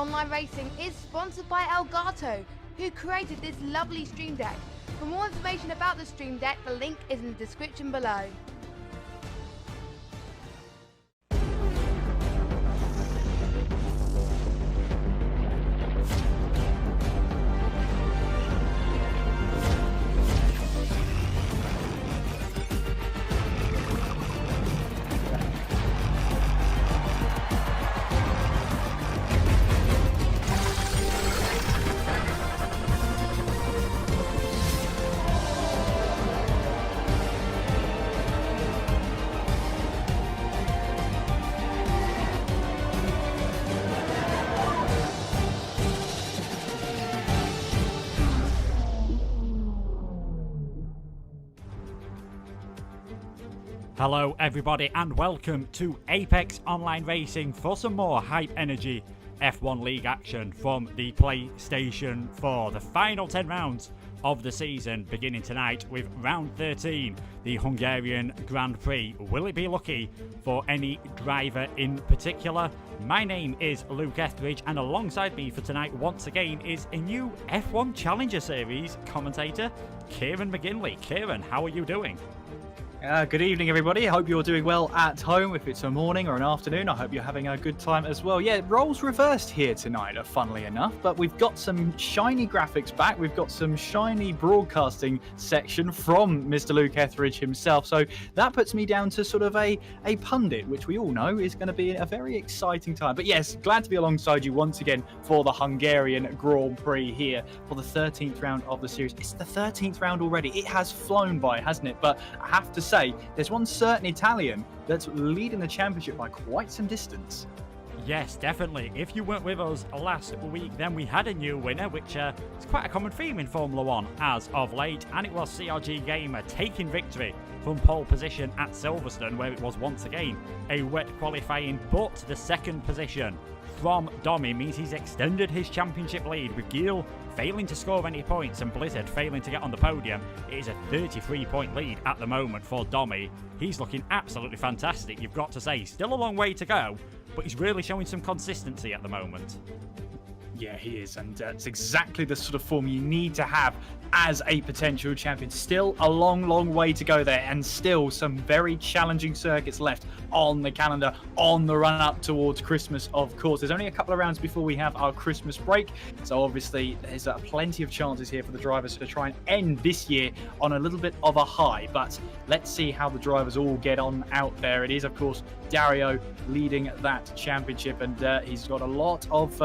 Online Racing is sponsored by Elgato, who created this lovely Stream Deck. For more information about the Stream Deck, the link is in the description below. Hello everybody and welcome to Apex Online Racing for some more hype energy F1 League action from the PlayStation 4. The final 10 rounds of the season beginning tonight with round 13, the Hungarian Grand Prix. Will it be lucky for any driver in particular? My name is Luke Etheridge and alongside me for tonight once again is a new F1 Challenger Series commentator, Kieran McGinley. Kieran, how are you doing? Good evening, everybody. I hope you're doing well at home. If it's a morning or an afternoon, I hope you're having a good time as well. Yeah, roles reversed here tonight, funnily enough, but we've got some shiny graphics back. We've got some shiny broadcasting section from Mr. Luke Etheridge himself. So that puts me down to sort of a pundit, which we all know is going to be a very exciting time. But yes, glad to be alongside you once again for the Hungarian Grand Prix here for the 13th round of the series. It's the 13th round already. It has flown by, hasn't it? But I have to say, there's one certain Italian that's leading the championship by quite some distance. Yes, definitely. If you weren't with us last week, then we had a new winner, which is quite a common theme in Formula 1 as of late, and it was CRG Gamer taking victory from pole position at Silverstone, where it was once again a wet qualifying, but the second position from Domi means he's extended his championship lead, with Giel failing to score any points and Blizzard failing to get on the podium. It is a 33-point lead at the moment for Domi. He's looking absolutely fantastic, you've got to say. Still a long way to go, but he's really showing some consistency at the moment. Yeah, he is, and it's exactly the sort of form you need to have as a potential champion. Still a long way to go there, and still some very challenging circuits left on the calendar on the run up towards Christmas, of course. There's only a couple of rounds before we have our Christmas break, so obviously there's plenty of chances here for the drivers to try and end this year on a little bit of a high. But let's see how the drivers all get on out there. It is, of course, Dario leading that championship, and he's got a lot of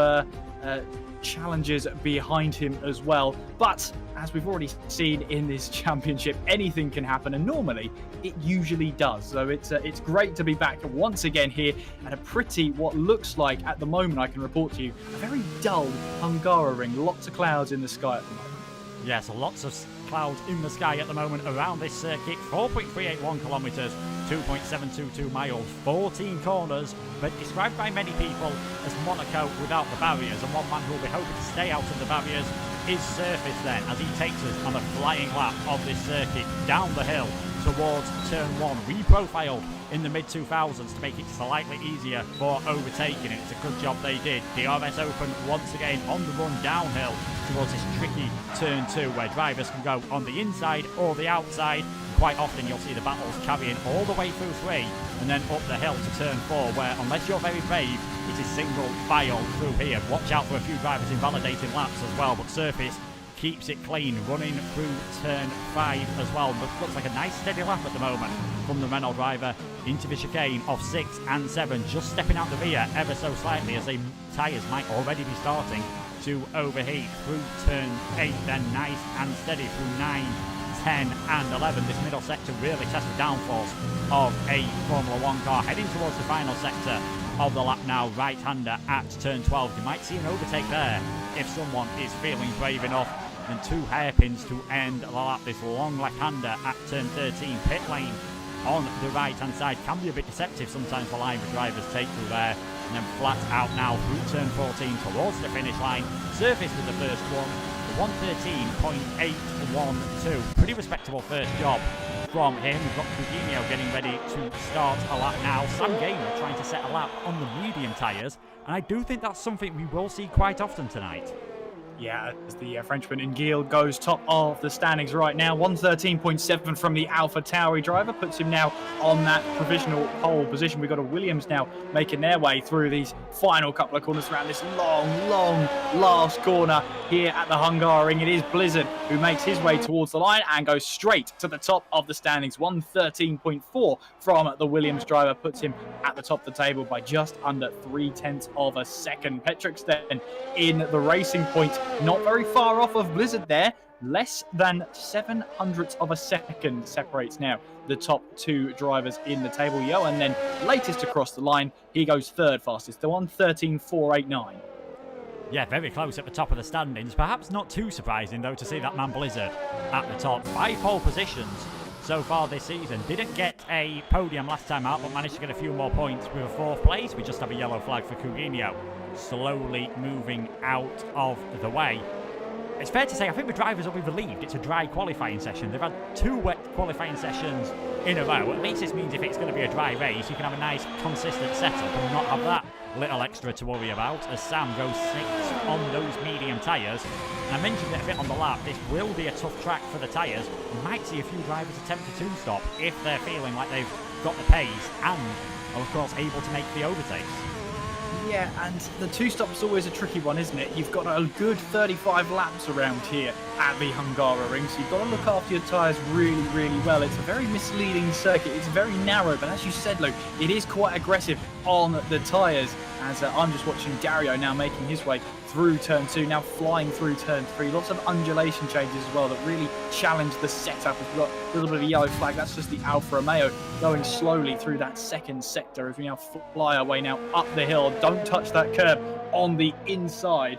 challenges behind him as well. But as we've already seen in this championship, anything can happen, and normally it usually does. So it's great to be back once again here at a pretty, what looks like at the moment, I can report to you, a very dull Hungaroring. Lots of clouds in the sky at the moment. Yes, lots of clouds in the sky at the moment around this circuit. 4.381 kilometres, 2.722 miles, 14 corners, but described by many people as Monaco without the barriers. And one man who will be hoping to stay out of the barriers is Surface then, as he takes us on a flying lap of this circuit down the hill towards turn 1, reprofiled in the mid-2000s to make it slightly easier for overtaking. It's a good job they did. DRS open once again on the run downhill towards this tricky turn 2, where drivers can go on the inside or the outside. Quite often you'll see the battles carrying all the way through 3 and then up the hill to turn 4, where unless you're very brave, it is single file through here. Watch out for a few drivers invalidating laps as well, but Surface keeps it clean, running through turn 5 as well. But looks like a nice steady lap at the moment from the Renault driver into the chicane of 6 and 7, just stepping out the rear ever so slightly as the tyres might already be starting to overheat through turn 8, then nice and steady through 9, 10 and 11. This middle sector really tests the downforce of a Formula 1 car. Heading towards the final sector of the lap now, right-hander at turn 12. You might see an overtake there if someone is feeling brave enough. And 2 hairpins to end the lap. This long left-hander at turn 13. Pit lane on the right-hand side can be a bit deceptive sometimes for line drivers take through there. And then flat out now through turn 14 towards the finish line. Surface with the first one. 113.812. Pretty respectable first job from him. We've got Coutinho getting ready to start a lap now. Sam Gaynor trying to set a lap on the medium tyres. And I do think that's something we will see quite often tonight. Yeah, as the Frenchman in Gilles goes top of the standings right now. 113.7 from the Alpha Tauri driver puts him now on that provisional pole position. We've got a Williams now making their way through these final couple of corners around this long last corner here at the Hungaroring. It is Blizzard who makes his way towards the line and goes straight to the top of the standings. 113.4 from the Williams driver puts him at the top of the table by just under 0.3 of a second. Petrix then in the racing point. Not very far off of Blizzard there. Less than 0.07 of a second separates now the top two drivers in the table. Johan then latest across the line. He goes third fastest, the 113.489. Yeah, very close at the top of the standings. Perhaps not too surprising, though, to see that man Blizzard at the top. 5 pole positions so far this season. Didn't get a podium last time out, but managed to get a few more points with a 4th place. We just have a yellow flag for Coutinho. Slowly moving out of the way. It's fair to say, I think the drivers will be relieved it's a dry qualifying session. They've had 2 wet qualifying sessions in a row. At least this means if it's going to be a dry race, you can have a nice, consistent setup and not have that little extra to worry about, as Sam goes 6th on those medium tyres. And I mentioned it a bit on the lap, this will be a tough track for the tyres. We might see a few drivers attempt a 2-stop if they're feeling like they've got the pace and are, of course, able to make the overtakes. Yeah, and the 2-stop is always a tricky one, isn't it? You've got a good 35 laps around here at the Hungaroring, so you've got to look after your tyres really well. It's a very misleading circuit. It's very narrow, but as you said, Luke, it is quite aggressive on the tyres. As I'm just watching Dario now making his way through turn 2, now flying through turn 3. Lots of undulation changes as well that really challenge the setup. We've got a little bit of a yellow flag. That's just the Alfa Romeo going slowly through that second sector as we now fly our way now up the hill. Don't touch that curb on the inside.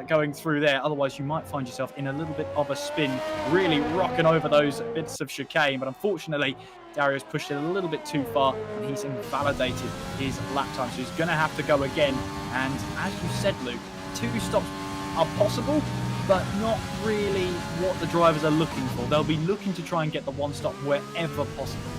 Going through there, otherwise you might find yourself in a little bit of a spin, really rocking over those bits of chicane. But unfortunately, Dario's pushed it a little bit too far and he's invalidated his lap time, so he's going to have to go again. And as you said, Luke, 2 stops are possible, but not really what the drivers are looking for. They'll be looking to try and get the 1 stop wherever possible.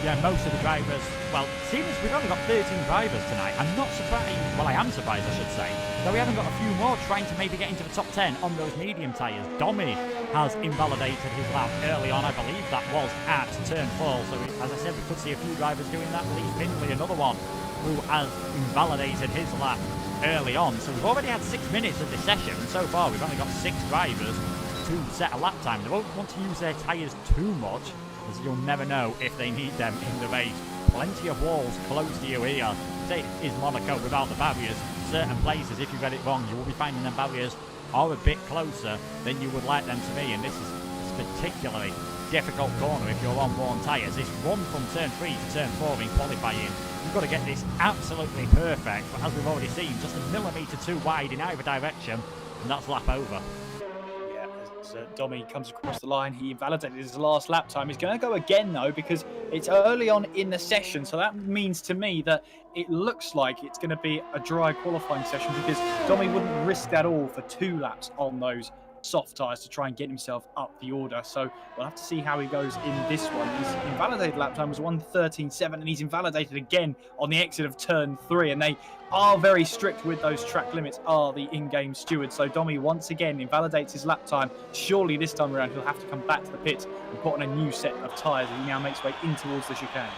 Yeah, most of the drivers, well, seeing as we've only got 13 drivers tonight, I'm not surprised, well, I am surprised, I should say, that we haven't got a few more trying to maybe get into the top 10 on those medium tyres. Domi has invalidated his lap early on. I believe that was at turn 4, so as I said, we could see a few drivers doing that. Lee Findlay, another one, who has invalidated his lap early on. So we've already had 6 minutes of this session, and so far we've only got 6 drivers to set a lap time. They won't want to use their tyres too much, as you'll never know if they need them in the race. Plenty of walls close to you here. Say is Monaco without the barriers. Certain places, if you get it wrong, you will be finding them barriers are a bit closer than you would like them to be, and this is a particularly difficult corner if you're on worn tyres. It's run from turn 3 to turn 4 in qualifying. You've got to get this absolutely perfect, but as we've already seen, just a millimetre too wide in either direction, and that's lap over. Domi comes across the line. He invalidated his last lap time. He's going to go again, though, because it's early on in the session. So that means to me that it looks like it's going to be a dry qualifying session, because Domi wouldn't risk that all for 2 laps on those soft tyres to try and get himself up the order. So we'll have to see how he goes in this one. His invalidated lap time was 1:13.7, and he's invalidated again on the exit of turn 3, and they are very strict with those track limits, are the in-game stewards. So Domi once again invalidates his lap time. Surely this time around he'll have to come back to the pits and put on a new set of tyres, and he now makes way in towards the chicane.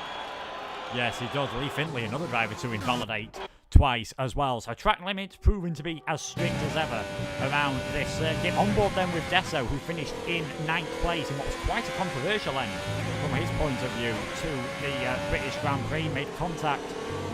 Yes, he does. Lee Findlay, another driver to invalidate twice as well. So track limits proving to be as strict as ever around this circuit. On board then with Desso, who finished in 9th place in what was quite a controversial end from his point of view to the British Grand Prix. Made contact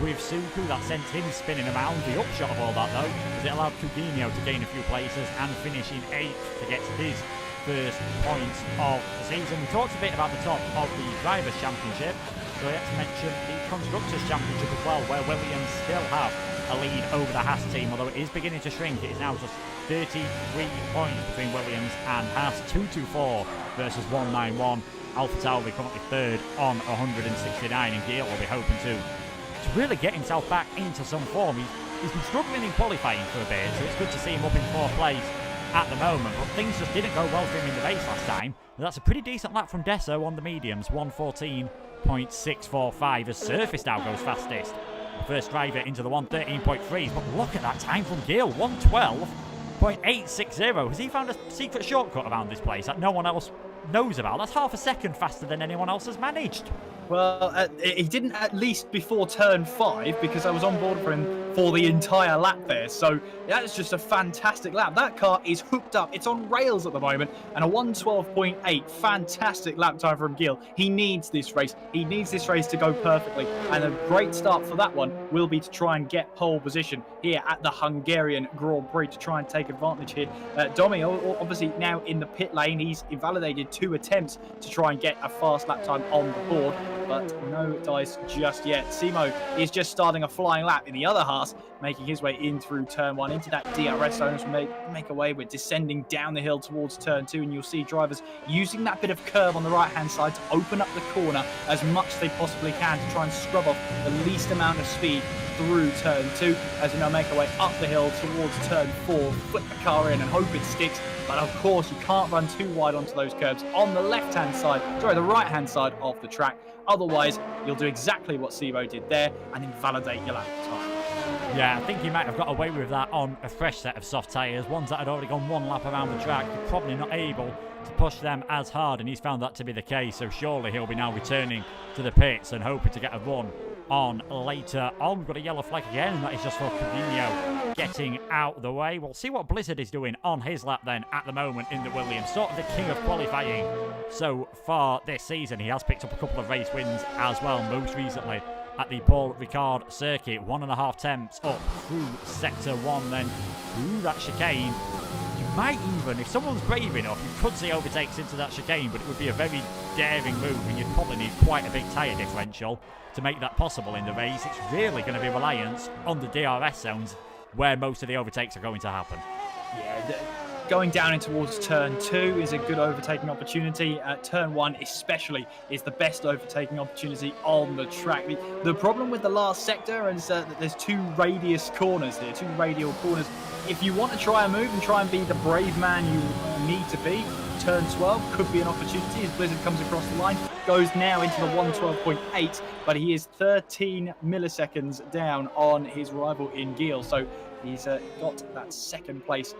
with Suku, that sent him spinning around. The upshot of all that, though, is it allowed Coutinho to gain a few places and finish in 8th to get his first points of the season. We talked a bit about the top of the Drivers' Championship, so let's mention the Constructors' Championship as well, where Williams still have a lead over the Haas team, although it is beginning to shrink. It is now just 33 points between Williams and Haas, 224 versus 191. Alpha Tauri currently 3rd on 169, and Gale will be hoping to really get himself back into some form. He's been struggling in qualifying for a bit, so it's good to see him up in 4th place at the moment, but things just didn't go well for him in the race last time. That's a pretty decent lap from Deso on the mediums, 1:14.645 as Surface now goes fastest. First driver into the 1:13.3s, but look at that time from Gil, 1:12.860. Has he found a secret shortcut around this place that no one else knows about? That's half a second faster than anyone else has managed. Well, he didn't at least before turn 5 because I was on board for him for the entire lap there. So that's just a fantastic lap. That car is hooked up. It's on rails at the moment. And a 1:12.8, fantastic lap time from Gil. He needs this race. He needs this race to go perfectly. And a great start for that one will be to try and get pole position here at the Hungarian Grand Prix to try and take advantage here. Domi, obviously now in the pit lane, he's invalidated 2 attempts to try and get a fast lap time on the board. But no dice just yet. Simo is just starting a flying lap in the other half, making his way in through turn 1 into that DRS zone as we make a way. We're descending down the hill towards turn 2, and you'll see drivers using that bit of curve on the right-hand side to open up the corner as much as they possibly can to try and scrub off the least amount of speed through turn 2 as we now make our way up the hill towards turn 4, flip the car in and hope it sticks. But of course you can't run too wide onto those curbs on the left-hand side, sorry, the right-hand side of the track. Otherwise, you'll do exactly what Simo did there and invalidate your lap time. Yeah, I think he might have got away with that on a fresh set of soft tyres, ones that had already gone 1 lap around the track. You're probably not able to push them as hard, and he's found that to be the case, so surely he'll be now returning to the pits and hoping to get a run on later on. We've got a yellow flag again, and that is just for Codemasters getting out the way. We'll see what Blizzard is doing on his lap then at the moment in the Williams. Sort of the king of qualifying so far this season. He has picked up a couple of race wins as well, most recently at the Paul Ricard circuit. 1.5 tenths up through sector 1, then through that chicane. You might even, if someone's brave enough, you could see overtakes into that chicane, but it would be a very daring move, and you'd probably need quite a big tyre differential to make that possible in the race. It's really going to be reliant on the DRS zones where most of the overtakes are going to happen. Yeah, going down in towards turn 2 is a good overtaking opportunity. Turn 1 especially is the best overtaking opportunity on the track. The problem with the last sector is that there's 2 radius corners here, 2 radial corners. If you want to try and move and try and be the brave man you need to be, turn 12 could be an opportunity as Blizzard comes across the line. Goes now into the 1:12.8, but he is 13 milliseconds down on his rival in Gil. So he's got that second place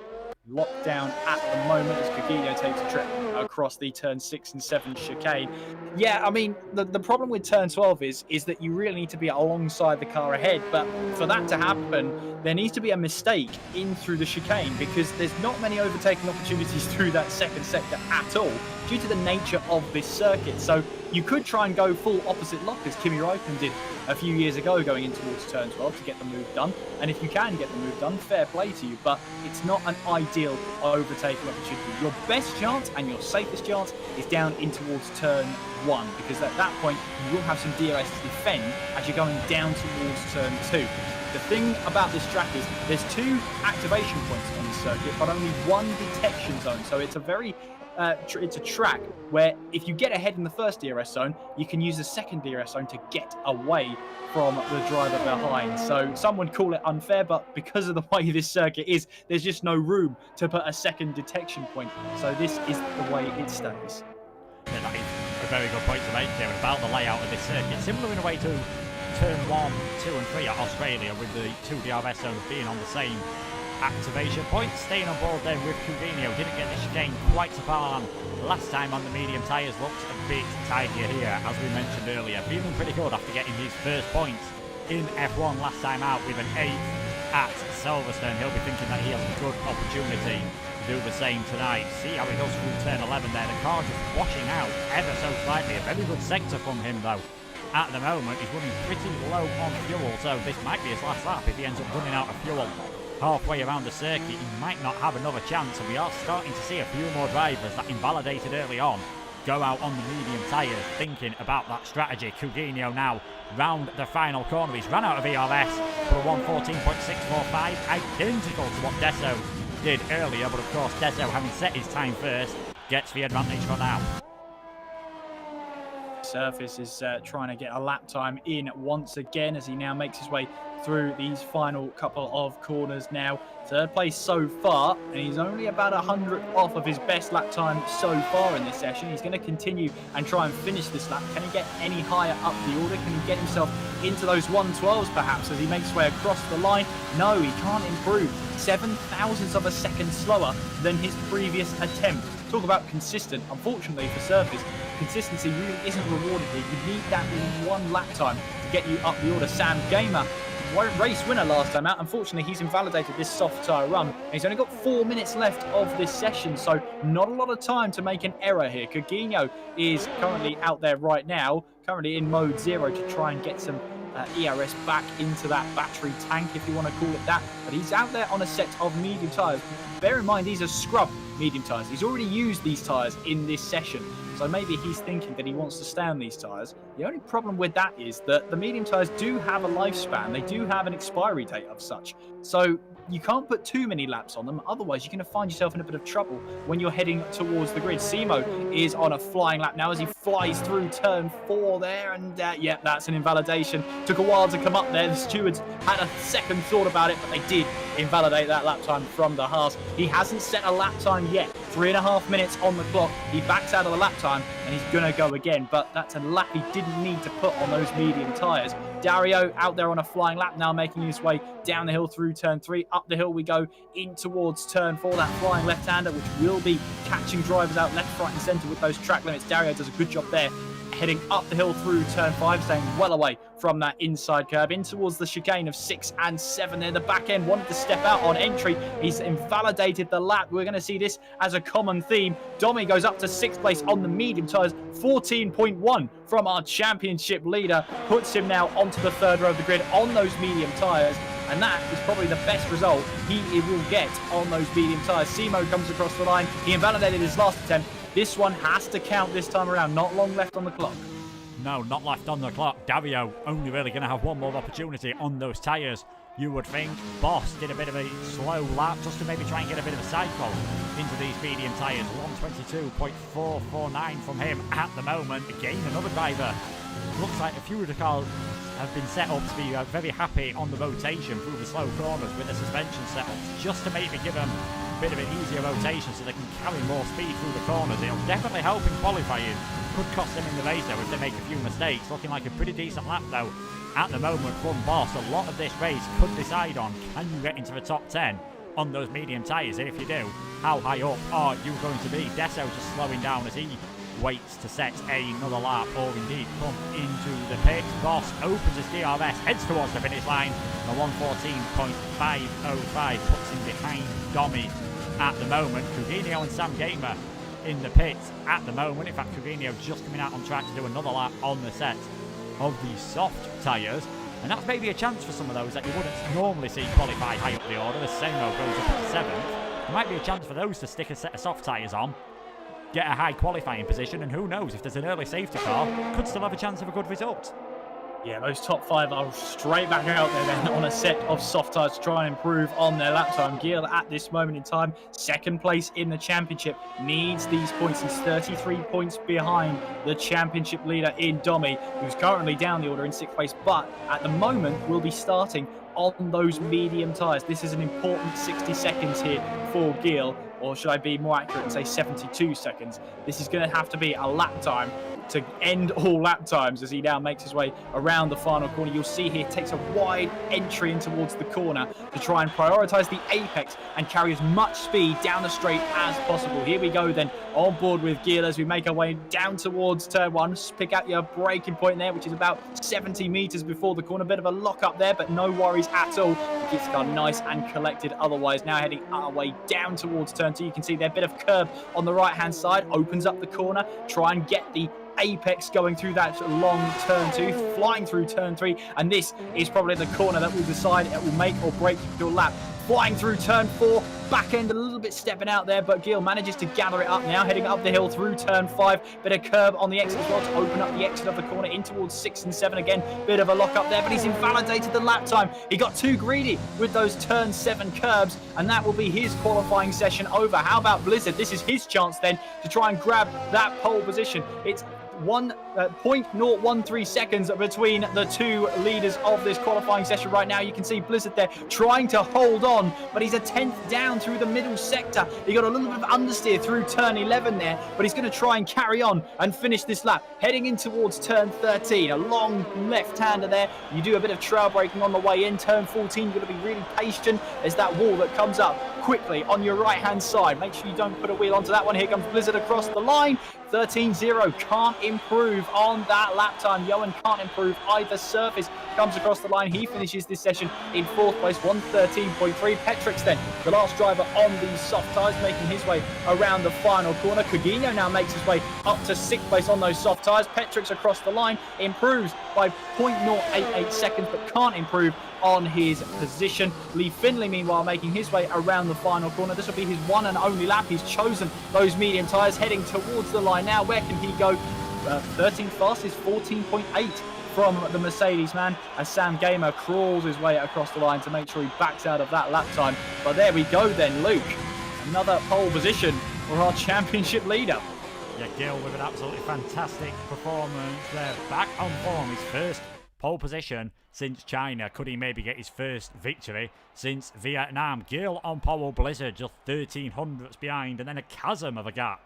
locked down at the moment as Kogino takes a trip across the turn 6 and 7 chicane. Yeah, I mean, the problem with turn 12 is that you really need to be alongside the car ahead, but for that to happen, there needs to be a mistake in through the chicane because there's not many overtaking opportunities through that second sector at all due to the nature of this circuit. So you could try and go full opposite lock as Kimi Räikkönen did a few years ago going in towards turn 12 to get the move done. And if you can get the move done, fair play to you, but it's not an ideal overtaking opportunity. Your best chance and your safest chance is down in towards turn 1 because at that point you will have some DRS to defend as you're going down towards turn 2. The thing about this track is there's 2 activation points on the circuit, but only 1 detection zone. So it's a very it's a track where if you get ahead in the first DRS zone, you can use the second DRS zone to get away from the driver behind. So some would call it unfair, but because of the way this circuit is, there's just no room to put a second detection point. So this is the way it stays. Yeah, that is a very good point to make, Kieran, about the layout of this circuit. Similar in a way to turn 1, 2 and 3 at Australia, with the 2 DRS zones being on the same activation point. Staying on board then with Codemasters, didn't get the chicane quite so far on last time on the medium tyres, looks a bit tidier here as we mentioned earlier, feeling pretty good after getting his first points in F1 last time out with an 8th at Silverstone. He'll be thinking that he has a good opportunity to do the same tonight. See how he does through turn 11 there. The car just washing out ever so slightly. A very good sector from him though. At the moment he's running pretty low on fuel, so this might be his last lap if he ends up running out of fuel halfway around the circuit. He might not have another chance, and we are starting to see a few more drivers that invalidated early on go out on the medium tyres thinking about that strategy. Cugino now round the final corner. He's run out of ERS for a 1:14.645, identical to what Deso did earlier, but of course Deso, having set his time first, gets the advantage for now. Surface is trying to get a lap time in once again as he now makes his way through these final couple of corners now. Third place so far, and he's only about 100 off of his best lap time so far in this session. He's going to continue and try and finish this lap. Can he get any higher up the order? Can he get himself into those 112s perhaps as he makes his way across the line? No, he can't improve. 7 thousandths of a second slower than his previous attempt. Talk about consistent. Unfortunately for Surface, consistency really isn't rewarded here. You need that one lap time to get you up the order. Sam Gamer, race winner last time out. Unfortunately, he's invalidated this soft tyre run. And he's only got 4 minutes left of this session, so not a lot of time to make an error here. Coutinho is currently out there right now, currently in mode 0 to try and get some ERS back into that battery tank, if you want to call it that. But he's out there on a set of medium tyres. Bear in mind, these are scrub medium tyres. He's already used these tyres in this session. So maybe he's thinking that he wants to stay on these tyres. The only problem with that is that the medium tyres do have a lifespan. They do have an expiry date of such. So you can't put too many laps on them. Otherwise, you're going to find yourself in a bit of trouble when you're heading towards the grid. Simo is on a flying lap now as he flies through turn 4 there. And yeah, that's an invalidation. Took a while to come up there. The stewards had a second thought about it, but they did invalidate that lap time from the Haas. He hasn't set a lap time yet. 3.5 minutes on the clock. He backs out of the lap time and he's going to go again. But that's a lap he didn't need to put on those medium tyres. Dario out there on a flying lap now, making his way down the hill through turn 3. Up the hill we go in towards turn 4. That flying left-hander, which will be catching drivers out left, right and centre with those track limits. Dario does a good job there. Heading up the hill through turn 5, staying well away from that inside curb, in towards the chicane of 6 and 7 there. The back end wanted to step out on entry. He's invalidated the lap. We're going to see this as a common theme. Domi goes up to 6th place on the medium tyres. 14.1 from our championship leader puts him now onto the 3rd row of the grid on those medium tyres. And that is probably the best result he will get on those medium tyres. Simo comes across the line. He invalidated his last attempt. This one has to count this time around. Not long left on the clock. No, not left on the clock. Dario only really going to have one more opportunity on those tyres. You would think Boss did a bit of a slow lap just to maybe try and get a bit of a cycle into these medium tyres. 122.449 from him at the moment. Again, another driver. Looks like a few of the cars have been set up to be very happy on the rotation through the slow corners with the suspension setups, just to maybe give them a bit of an easier rotation so they can carry more speed through the corners. It'll definitely help in qualifying. Could cost them in the race though if they make a few mistakes. Looking like a pretty decent lap though at the moment from Boss. A lot of this race could decide on, can you get into the top 10 on those medium tyres? And if you do, how high up are you going to be? Desso just slowing down as he waits to set another lap, or indeed come into the pits. Boss opens his DRS, heads towards the finish line. The 114.505 puts him behind Domi at the moment. Coutinho and Sam Gamer in the pits at the moment. In fact, Coutinho just coming out on track to do another lap on the set of the soft tyres. And that's maybe a chance for some of those that you wouldn't normally see qualify high up the order. The Semo goes up to 7th. There might be a chance for those to stick a set of soft tyres on, get a high qualifying position, and who knows, if there's an early safety car, could still have a chance of a good result. Yeah, those top 5 are straight back out there then on a set of soft tyres to try and improve on their lap time. Gil at this moment in time, 2nd place in the championship, needs these points. He's 33 points behind the championship leader in Domi, who's currently down the order in 6th place, but at the moment will be starting on those medium tyres. This is an important 60 seconds here for Gil, or should I be more accurate and say 72 seconds. This is going to have to be a lap time to end all lap times as he now makes his way around the final corner. You'll see here takes a wide entry in towards the corner to try and prioritise the apex and carry as much speed down the straight as possible. Here we go then, on board with Gil as we make our way down towards turn 1. Just pick out your braking point there, which is about 70 metres before the corner. Bit of a lock up there, but no worries at all. Keeps the car nice and collected otherwise. Now heading our way down towards turn 2. You can see there, bit of curb on the right hand side, opens up the corner, try and get the apex going through that long turn 2, flying through turn 3, and this is probably the corner that will decide it will make or break your lap. Flying through turn 4, back end a little bit stepping out there, but Gil manages to gather it up now, heading up the hill through turn 5. Bit of curb on the exit as well to open up the exit of the corner in towards 6 and 7 again. Bit of a lock up there, but he's invalidated the lap time. He got too greedy with those turn 7 curbs, and that will be his qualifying session over. How about Blizzard? This is his chance then to try and grab that pole position. It's 0.013 seconds between the two leaders of this qualifying session right now. You can see Blizzard there trying to hold on, but he's a 10th down through the middle sector. He got a little bit of understeer through turn 11 there, but he's going to try and carry on and finish this lap. Heading in towards turn 13, a long left-hander there. You do a bit of trail braking on the way in. Turn 14, you've got to be really patient. There's that wall that comes up quickly on your right-hand side. Make sure you don't put a wheel onto that one. Here comes Blizzard across the line. 13.0, can't improve on that lap time. Johan can't improve either. Surface comes across the line. He finishes this session in 4th place, 113.3. Petrix then, the last driver on these soft tyres, making his way around the final corner. Cugino now makes his way up to 6th place on those soft tyres. Petrix across the line, improves by 0.088 seconds, but can't improve on his position. Lee Finley, meanwhile, making his way around the final corner. This will be his one and only lap. He's chosen those medium tyres, heading towards the line now. Where can he go? 13th fastest, 14.8 from the Mercedes man, as Sam Gamer crawls his way across the line to make sure he backs out of that lap time. But there we go then, Luke. Another pole position for our championship leader. Yeah, Gil with an absolutely fantastic performance there. Back on form, his first pole position since China. Could he maybe get his first victory since Vietnam? Gil on pole, Blizzard just 1300ths behind, and then a chasm of a gap.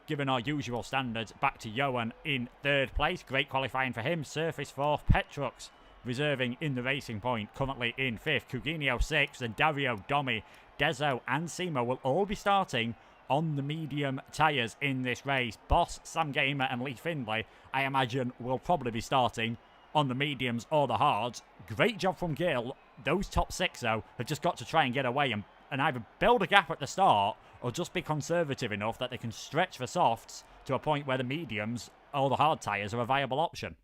Given our usual standards, back to Johan in 3rd place. Great qualifying for him. Surface 4th. Petrux reserving in the Racing Point, currently in 5th. Cuginio 6th, and Dario, Domi, Dezo and Simo will all be starting on the medium tyres in this race. Boss, Sam Gamer and Lee Findlay, I imagine, will probably be starting on the mediums or the hards. Great job from Gil. Those top 6, though, have just got to try and get away and either build a gap at the start or just be conservative enough that they can stretch for softs to a point where the mediums or the hard tyres are a viable option.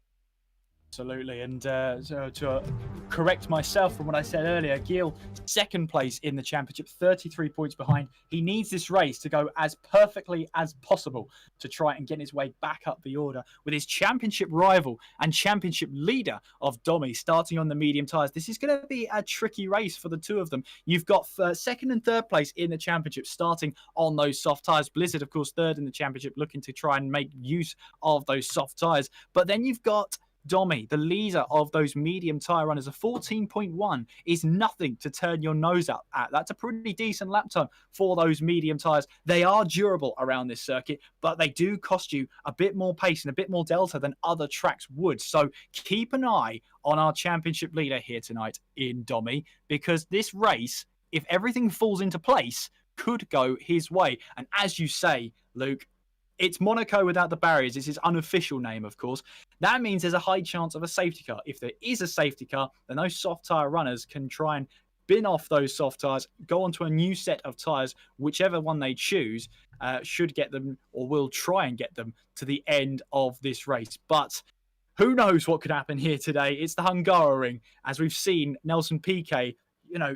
Absolutely, and so to correct myself from what I said earlier, Gil, 2nd place in the championship, 33 points behind. He needs this race to go as perfectly as possible to try and get his way back up the order with his championship rival and championship leader of Domi starting on the medium tyres. This is going to be a tricky race for the two of them. You've got 2nd and 3rd place in the championship starting on those soft tyres. Blizzard, of course, 3rd in the championship, looking to try and make use of those soft tyres. But then you've got Domi, the leader of those medium tyre runners. A 14.1 is nothing to turn your nose up at. That's a pretty decent lap time for those medium tyres. They are durable around this circuit, but they do cost you a bit more pace and a bit more delta than other tracks would. So keep an eye on our championship leader here tonight in Domi, because this race, if everything falls into place, could go his way. And as you say, Luke, it's Monaco without the barriers. It's his unofficial name, of course. That means there's a high chance of a safety car. If there is a safety car, then those soft tyre runners can try and bin off those soft tyres, go onto a new set of tyres, whichever one they choose, should get them, or will try and get them, to the end of this race. But who knows what could happen here today? It's the Hungaroring, as we've seen Nelson Piquet,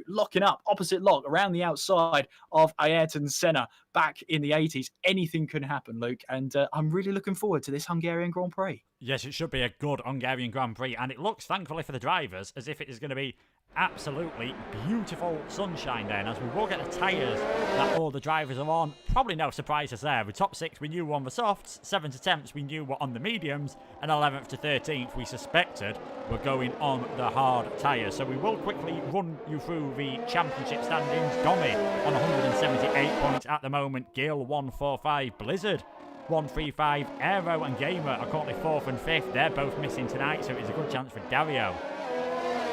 locking up, opposite lock, around the outside of Ayrton Senna back in the 80s. Anything can happen, Luke, and I'm really looking forward to this Hungarian Grand Prix. Yes, it should be a good Hungarian Grand Prix, and it looks, thankfully for the drivers, as if it is going to be absolutely beautiful sunshine then, as we will get the tyres that all the drivers are on. Probably no surprises there. The top 6 we knew were on the softs, 7th attempts we knew were on the mediums, and 11th to 13th we suspected were going on the hard tyres. So we will quickly run you through the championship standings. Domi on 178 points at the moment, Gil 145, Blizzard 135, Aero and Gamer are currently 4th and 5th. They're both missing tonight, so it's a good chance for Dario,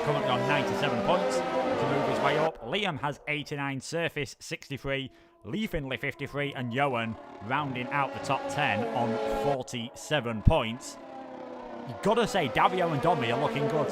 currently on 97 points, to move his way up. Liam has 89, Surface 63, Lee Finley 53, and Johan rounding out the top 10 on 47 points. You've got to say, Dario and Domi are looking good.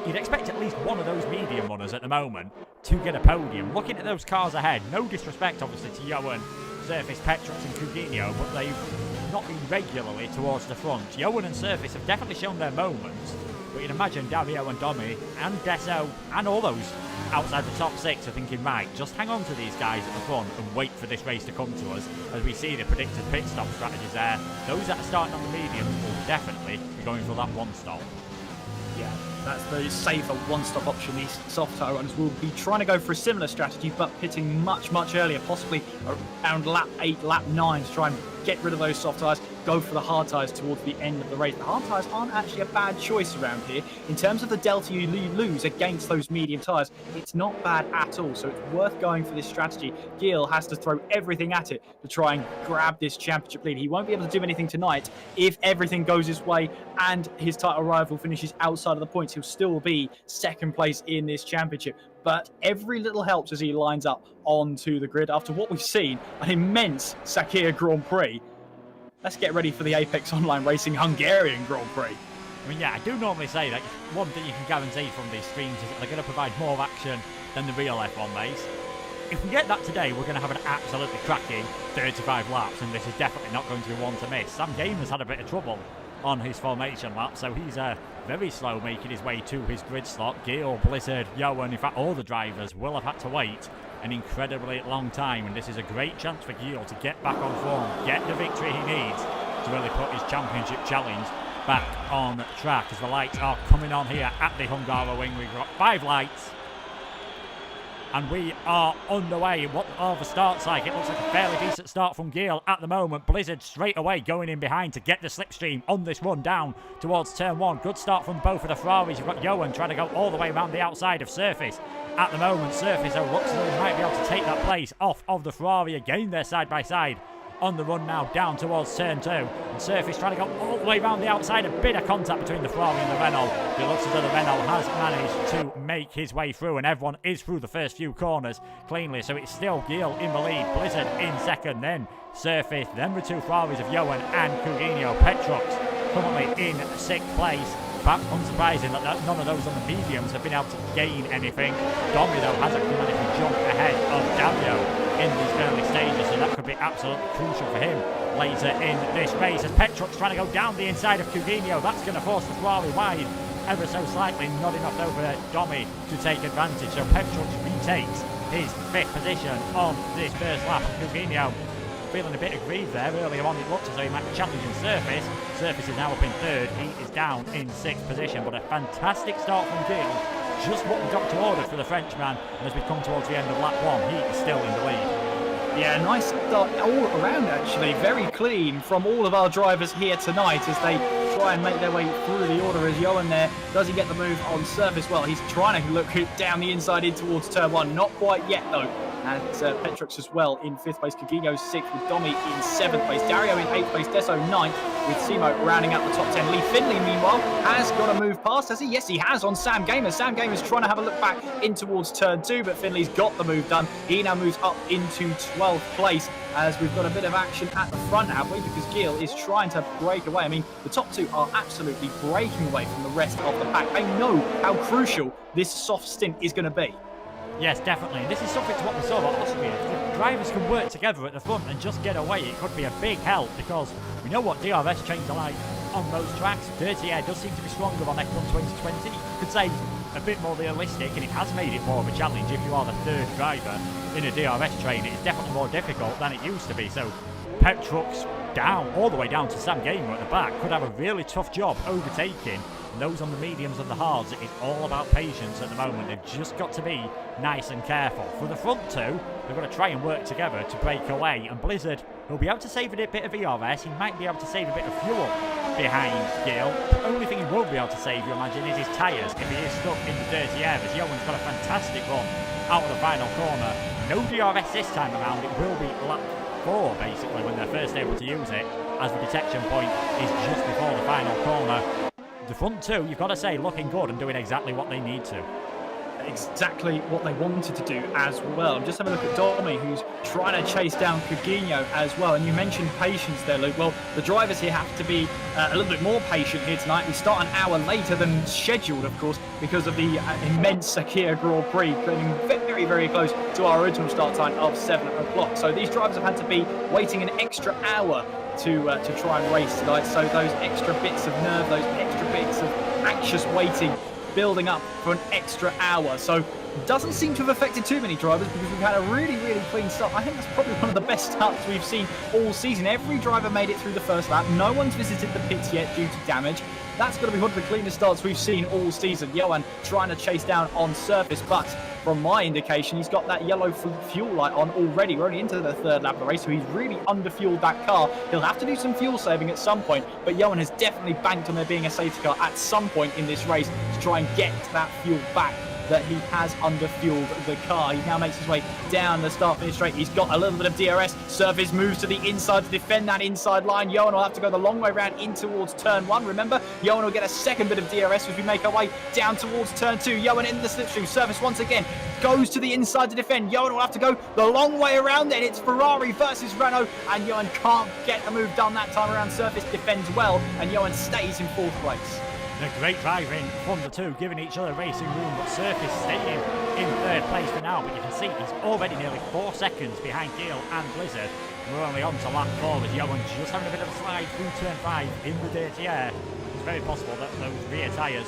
You'd expect at least one of those medium runners at the moment to get a podium. Looking at those cars ahead, no disrespect obviously to Johan, Surface, Petrux and Coutinho, but they've not been regularly towards the front. Johan and Surface have definitely shown their moments, but you'd imagine Dario and Domi and Deso and all those outside the top 6 are thinking, right, just hang on to these guys at the front and wait for this race to come to us, as we see the predicted pit stop strategies there. Those that are starting on the mediums will definitely be going for that one stop. Yeah, that's the safer one-stop option. These soft tyre runners will be trying to go for a similar strategy, but pitting much, much earlier, possibly around lap 8, lap 9, to try and get rid of those soft tyres, go for the hard tyres towards the end of the race. The hard tyres aren't actually a bad choice around here. In terms of the delta you lose against those medium tyres, it's not bad at all. So it's worth going for this strategy. Gil has to throw everything at it to try and grab this championship lead. He won't be able to do anything tonight if everything goes his way and his title rival finishes outside of the points. He'll still be second place in this championship. But every little helps as he lines up onto the grid. After what we've seen, an immense Sakir Grand Prix. Let's get ready for the Apex Online Racing Hungarian Grand Prix. I mean, yeah, I do normally say that one thing you can guarantee from these streams is that they're going to provide more action than the real F1 race. If we get that today, we're going to have an absolutely cracking 35 laps, and this is definitely not going to be one to miss. Sam Gamer's had a bit of trouble on his formation lap, so he's very slow making his way to his grid slot. Gil, Blizzard, Johan, in fact all the drivers will have had to wait an incredibly long time, and this is a great chance for Gil to get back on form, get the victory he needs to really put his championship challenge back on track, as the lights are coming on here at the Hungaroring. We've got 5 lights and we are underway. What are the starts like? It looks like a fairly decent start from Gil at the moment. Blizzard straight away going in behind to get the slipstream on this run down towards turn 1. Good start from both of the Ferraris. You've got Johan trying to go all the way around the outside of Surface. At the moment, Surface looks as though he might be able to take that place off of the Ferrari. Again, they're side by side on the run now down towards turn 2. And Surface trying to go all the way around the outside. A bit of contact between the Ferrari and the Renault. It looks as though the Renault has managed to make his way through, and everyone is through the first few corners cleanly. So it's still Gil in the lead, Blizzard in second, then Surface, then the 2 Ferraris of Johan and Coutinho. Petrox currently in 6th place. Perhaps unsurprising that none of those on the mediums have been able to gain anything. Domi, though, has actually managed to jump ahead of Dario in these early stages, so that could be absolutely crucial for him later in this race. As Petrox trying to go down the inside of Coutinho, that's going to force the Ferrari wide ever so slightly, not enough over Domi to take advantage. So Petrox retakes his 5th position on this first lap. Coutinho feeling a bit aggrieved there. Earlier on it looked as though he might be challenging Surface. Surface is now up in 3rd. He is down in 6th position, but a fantastic start from Gil. Just what the doctor ordered for the Frenchman, and as we come towards the end of lap 1, he is still in the lead. Yeah, nice start all around actually. Very clean from all of our drivers here tonight as they try and make their way through the order. As Johan there, does he get the move on Surface? Well, he's trying to look down the inside in towards turn 1. Not quite yet though. And Petrox as well in 5th place. Coutinho 6th with Domi in 7th place. Dario in 8th place. Deso 9th with Simo rounding out the top 10. Lee Finley, meanwhile, has got a move past, has he? Yes, he has on Sam Gamer. Sam Gamer's trying to have a look back in towards turn 2, but Finley's got the move done. He now moves up into 12th place as we've got a bit of action at the front, have we? Because Gil is trying to break away. I mean, the top 2 are absolutely breaking away from the rest of the pack. They know how crucial this soft stint is going to be. Yes, definitely. And this is something to what we saw about Austria. If drivers can work together at the front and just get away, it could be a big help, because we know what DRS trains are like on those tracks. Dirty Air does seem to be stronger on F1 2020. You could say a bit more realistic, and it has made it more of a challenge if you are the 3rd driver in a DRS train. It's definitely more difficult than it used to be. So Petrox down, all the way down to Sam Gamer at the back, could have a really tough job overtaking those on the mediums and the hards. It is all about patience at the moment. They've just got to be nice and careful. For the front 2, they've got to try and work together to break away, and Blizzard will be able to save a bit of ERS. He might be able to save a bit of fuel behind Gil. The only thing he won't be able to save, you imagine, is his tyres if he is stuck in the dirty air, as Johan's got a fantastic run out of the final corner. No DRS this time around. It will be lap 4 basically when they're first able to use it, as the detection point is just before the final corner. The front 2, you've got to say, looking good and doing exactly what they need to. Exactly what they wanted to do as well. Just have a look at Domi, who's trying to chase down Coutinho as well. And you mentioned patience there, Luke. Well, the drivers here have to be a little bit more patient here tonight. We start an hour later than scheduled, of course, because of the immense Sakir Grand Prix, getting very, very close to our original start time of 7 o'clock. So these drivers have had to be waiting an extra hour to try and race tonight. So those extra bits of nerve, those extra bits of anxious waiting building up for an extra hour. So it doesn't seem to have affected too many drivers, because we've had a really, really clean start. I think that's probably one of the best starts we've seen all season. Every driver made it through the first lap. No one's visited the pits yet due to damage. That's going to be one of the cleanest starts we've seen all season. Johan trying to chase down on Surface, but from my indication, he's got that yellow fuel light on already. We're only into the third lap of the race, so he's really underfueled that car. He'll have to do some fuel saving at some point, but Johan has definitely banked on there being a safety car at some point in this race to try and get that fuel back that he has underfueled the car. He now makes his way down the start-finish straight. He's got a little bit of DRS. Surface moves to the inside to defend that inside line. Johan will have to go the long way around in towards turn 1. Remember, Johan will get a second bit of DRS as we make our way down towards turn 2. Johan in the slipstream. Surface once again goes to the inside to defend. Johan will have to go the long way around then. It's Ferrari versus Renault, and Johan can't get the move done that time around. Surface defends well, and Johan stays in 4th place. A great driving from the two, giving each other racing room, but Surface staying in 3rd place for now. But you can see he's already nearly 4 seconds behind Gale and Blizzard. We're only on to lap 4 with Johan just having a bit of a slide through turn 5 in the dirty air. It's very possible that those rear tyres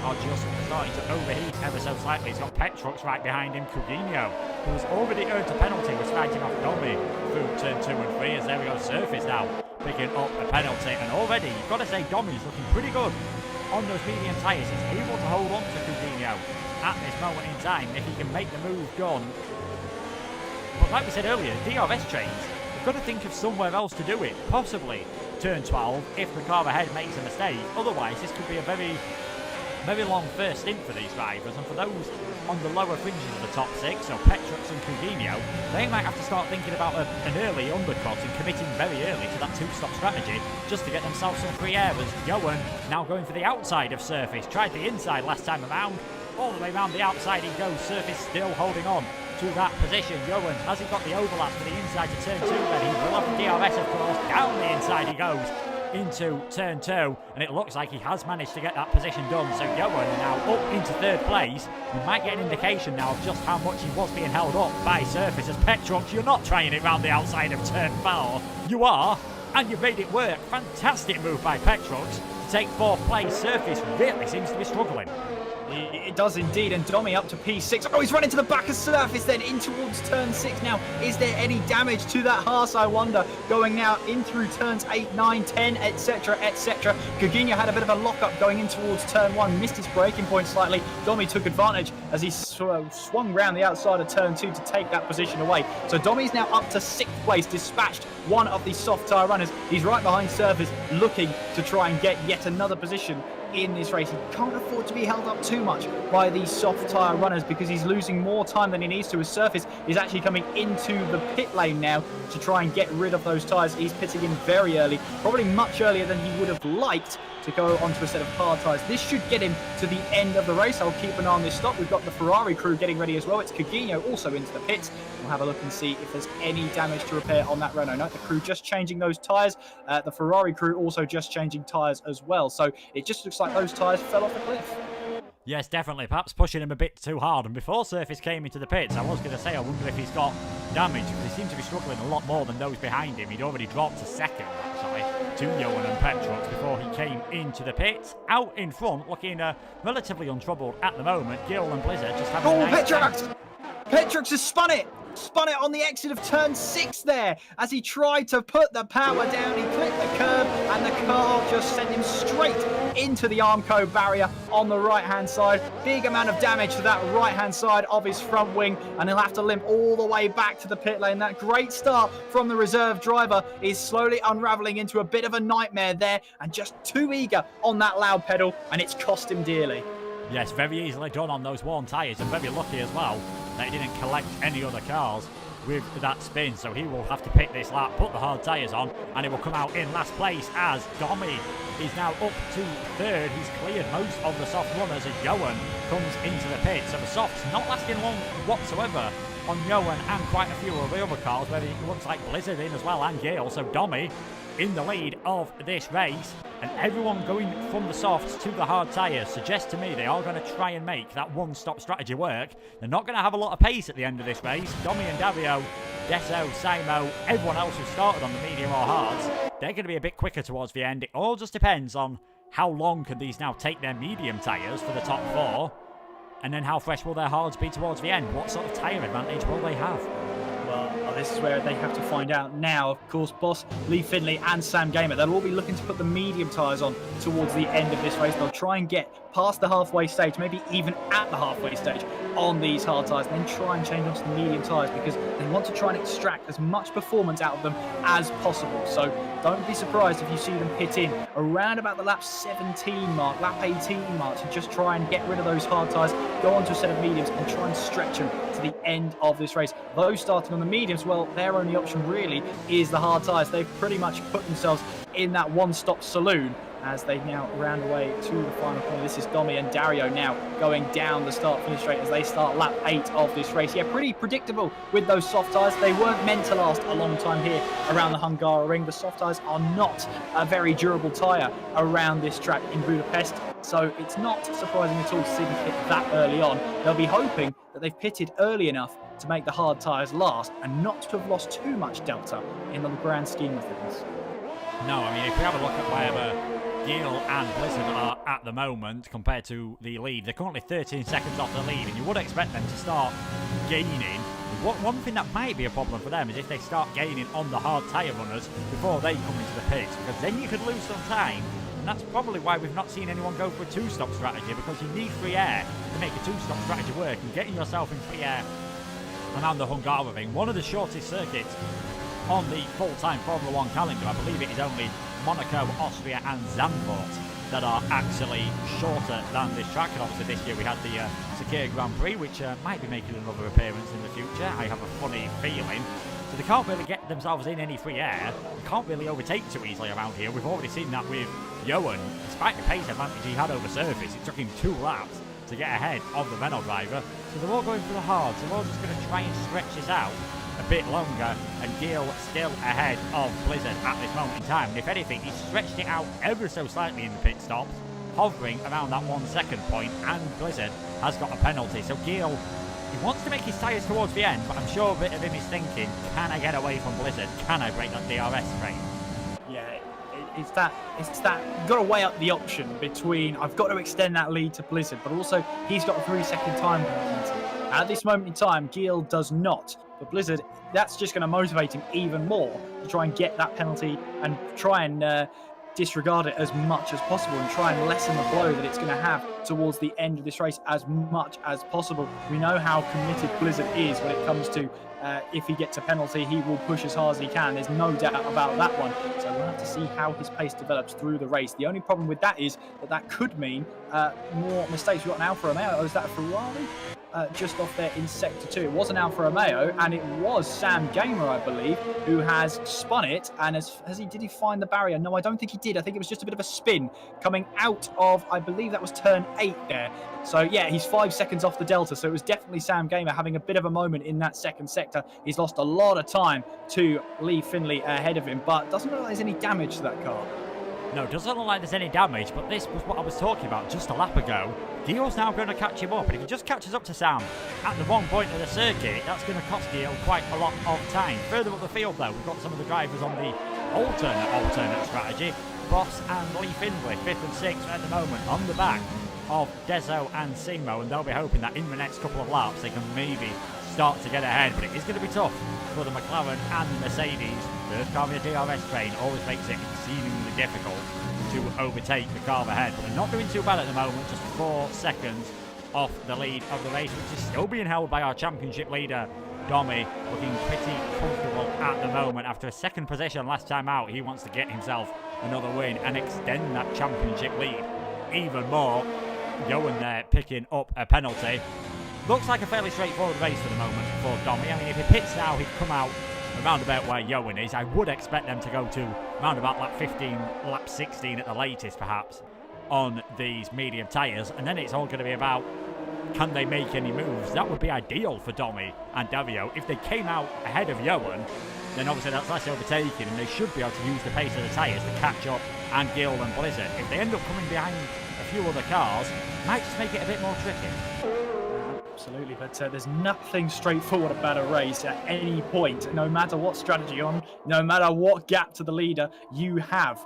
are just starting to overheat ever so slightly. He's got Petrox right behind him. Coutinho, who's already earned a penalty, was fighting off Domi through turn 2 and 3. As there we go, Surface now picking up a penalty. And already, you've got to say, Domi's looking pretty good on those medium tyres. He's able to hold on to Coutinho at this moment in time if he can make the move done. But like we said earlier, DRS trains, we've got to think of somewhere else to do it. Possibly turn 12 if the car ahead makes a mistake. Otherwise, this could be a very long first stint for these drivers, and for those on the lower fringes of the top 6, so Petrox and Coutinho, they might have to start thinking about an early undercut and committing very early to that 2-stop strategy just to get themselves some free air. As Johan now going for the outside of Surface, tried the inside last time around, all the way around the outside he goes. Surface still holding on to that position. Johan hasn't got the overlap to the inside to turn 2, then he will have the DRS of course. Down the inside he goes into turn 2, and it looks like he has managed to get that position done. So Johan now up into 3rd place. We might get an indication now of just how much he was being held up by Surface. As Petrox, you're not trying it round the outside of turn 4. You are, and you've made it work. Fantastic move by Petrox to take 4th place. Surface really seems to be struggling. It does indeed, and Domi up to P6. Oh, he's running to the back of Surface then in towards turn 6 now. Is there any damage to that Haas, I wonder? Going now in through turns 8, 9, 10, etc, etc. Coutinho had a bit of a lock-up going in towards turn 1, missed his braking point slightly. Domi took advantage as he swung round the outside of turn 2 to take that position away. So Domi's now up to 6th place, dispatched one of the soft tyre runners. He's right behind Surface, looking to try and get yet another position in this race. He can't afford to be held up too much by these soft tyre runners because he's losing more time than he needs to. His Surface is actually coming into the pit lane now to try and get rid of those tyres. He's pitting in very early, probably much earlier than he would have liked to go onto a set of hard tyres. This should get him to the end of the race. I'll keep an eye on this stop. We've got the Ferrari crew getting ready as well. It's Coutinho also into the pits. We'll have a look and see if there's any damage to repair on that Renault. No, the crew just changing those tyres. The Ferrari crew also just changing tyres as well. So it just looks like those tyres fell off a cliff. Yes, definitely. Perhaps pushing him a bit too hard. And before Surface came into the pits, I was going to say, I wonder if he's got damage, because he seems to be struggling a lot more than those behind him. He'd already dropped to 2nd, actually, to Johan and Petrox before he came into the pits. Out in front, looking relatively untroubled at the moment. Gil and Blizzard just having a nice Petrox! Petrox has spun it on the exit of turn 6 there as he tried to put the power down. He clipped the curb and the car just sent him straight into the Armco barrier on the right hand side. Big amount of damage to that right hand side of his front wing, and he'll have to limp all the way back to the pit lane. That great start from the reserve driver is slowly unraveling into a bit of a nightmare there, and just too eager on that loud pedal, and it's cost him dearly. Yes, very easily done on those worn tyres, and very lucky as well that he didn't collect any other cars with that spin. So he will have to pick this lap, put the hard tyres on, and he will come out in last place as Domi is now up to 3rd. He's cleared most of the soft runners as Johan comes into the pit. So the softs not lasting long whatsoever on Johan and quite a few of the other cars, where it looks like Blizzard in as well and Gale. So Domi in the lead of this race, and everyone going from the softs to the hard tyres suggests to me they are going to try and make that one-stop strategy work. They're not going to have a lot of pace at the end of this race. Domi and Dario, Deso, Simo, everyone else who started on the medium or hards, they're going to be a bit quicker towards the end. It all just depends on how long can these now take their medium tyres for the top 4, and then how fresh will their hards be towards the end. What sort of tyre advantage will they have? Well, this is where they have to find out now. Of course, Boss, Lee Finley and Sam Gamer, they'll all be looking to put the medium tyres on towards the end of this race. They'll try and get past the halfway stage, maybe even at the halfway stage on these hard tyres, and then try and change onto the medium tyres because they want to try and extract as much performance out of them as possible. So don't be surprised if you see them pit in around about the lap 17 mark, lap 18 mark, to just try and get rid of those hard tyres, go onto a set of mediums and try and stretch them to the end of this race. Those starting on the mediums, well, their only option really is the hard tyres. They've pretty much put themselves in that one-stop saloon as they now round away to the final corner. This is Domi and Dario now going down the start-finish straight as they start lap 8 of this race. Yeah, pretty predictable with those soft tyres. They weren't meant to last a long time here around the Hungaroring. The soft tyres are not a very durable tyre around this track in Budapest, so it's not surprising at all to see them pit that early on. They'll be hoping that they've pitted early enough to make the hard tyres last and not to have lost too much delta in the grand scheme of things. No, I mean, if we have a look at wherever Gil and Blizzard are at the moment compared to the lead, they're currently 13 seconds off the lead, and you would expect them to start gaining. One thing that might be a problem for them is if they start gaining on the hard tyre runners before they come into the pits, because then you could lose some time, and that's probably why we've not seen anyone go for a two-stop strategy, because you need free air to make a two-stop strategy work, and getting yourself in free air around the Hungaroring, one of the shortest circuits on the full-time Formula 1 calendar. I believe it is only Monaco, Austria and Zandvoort that are actually shorter than this track. And obviously this year we had the Sakir Grand Prix, which might be making another appearance in the future. I have a funny feeling. So they can't really get themselves in any free air. They can't really overtake too easily around here. We've already seen that with Johan. Despite the pace advantage he had over surface, it took him 2 laps to get ahead of the Renault driver. So they're all going for the hard. So they're all just going to try and stretch this out a bit longer, and Gil still ahead of Blizzard at this moment in time. And if anything, he's stretched it out ever so slightly in the pit stops, hovering around that 1 second point, and Blizzard has got a penalty. So Gil, he wants to make his tyres towards the end, but I'm sure a bit of him is thinking, can I get away from Blizzard? Can I break that DRS frame? Yeah, it's that you've got to weigh up the option between I've got to extend that lead to Blizzard, but also he's got a 3-second time penalty. At this moment in time, Gil does not. But Blizzard, that's just going to motivate him even more to try and get that penalty and try and disregard it as much as possible and try and lessen the blow that it's going to have towards the end of this race as much as possible. We know how committed Blizzard is when it comes to if he gets a penalty, he will push as hard as he can. There's no doubt about that one. So we'll have to see how his pace develops through the race. The only problem with that is that could mean more mistakes. We've got an Alfa Romeo. Oh, is that a Ferrari? Just off there in Sector 2. It was an Alfa Romeo, and it was Sam Gamer, I believe, who has spun it. And did he find the barrier? No, I don't think he did. I think it was just a bit of a spin coming out of, I believe that was turn 8 there. So yeah, he's 5 seconds off the delta. So it was definitely Sam Gamer having a bit of a moment in that second sector. He's lost a lot of time to Lee Finley ahead of him, but doesn't look like there's any damage to that car. No, it doesn't look like there's any damage, but this was what I was talking about just a lap ago. Gil's now going to catch him up, and if he just catches up to Sam at the wrong point of the circuit, that's going to cost Gil quite a lot of time. Further up the field, though, we've got some of the drivers on the alternate strategy. Boss and Lee Finley, 5th and 6th at the moment, on the back of Dezo and Simo, and they'll be hoping that in the next couple of laps they can maybe start to get ahead, but it is going to be tough for the McLaren and the Mercedes. First car in a DRS train always makes it exceedingly difficult to overtake the car ahead, but they're not doing too bad at the moment, just 4 seconds off the lead of the race, which is still being held by our championship leader, Domi, looking pretty comfortable at the moment. After a second position last time out, he wants to get himself another win and extend that championship lead even more. Johan there picking up a penalty. Looks like a fairly straightforward race for the moment for Domi. I mean, if he pits now, he'd come out around about where Johan is. I would expect them to go to round about lap 15, lap 16 at the latest, perhaps, on these medium tyres. And then it's all going to be about, can they make any moves? That would be ideal for Domi and Davio. If they came out ahead of Johan, then obviously that's less overtaking, and they should be able to use the pace of the tyres to catch up and Gil and Blizzard. If they end up coming behind a few other cars, might just make it a bit more tricky. Absolutely, but there's nothing straightforward about a race at any point. No matter what strategy you're on, no matter what gap to the leader you have,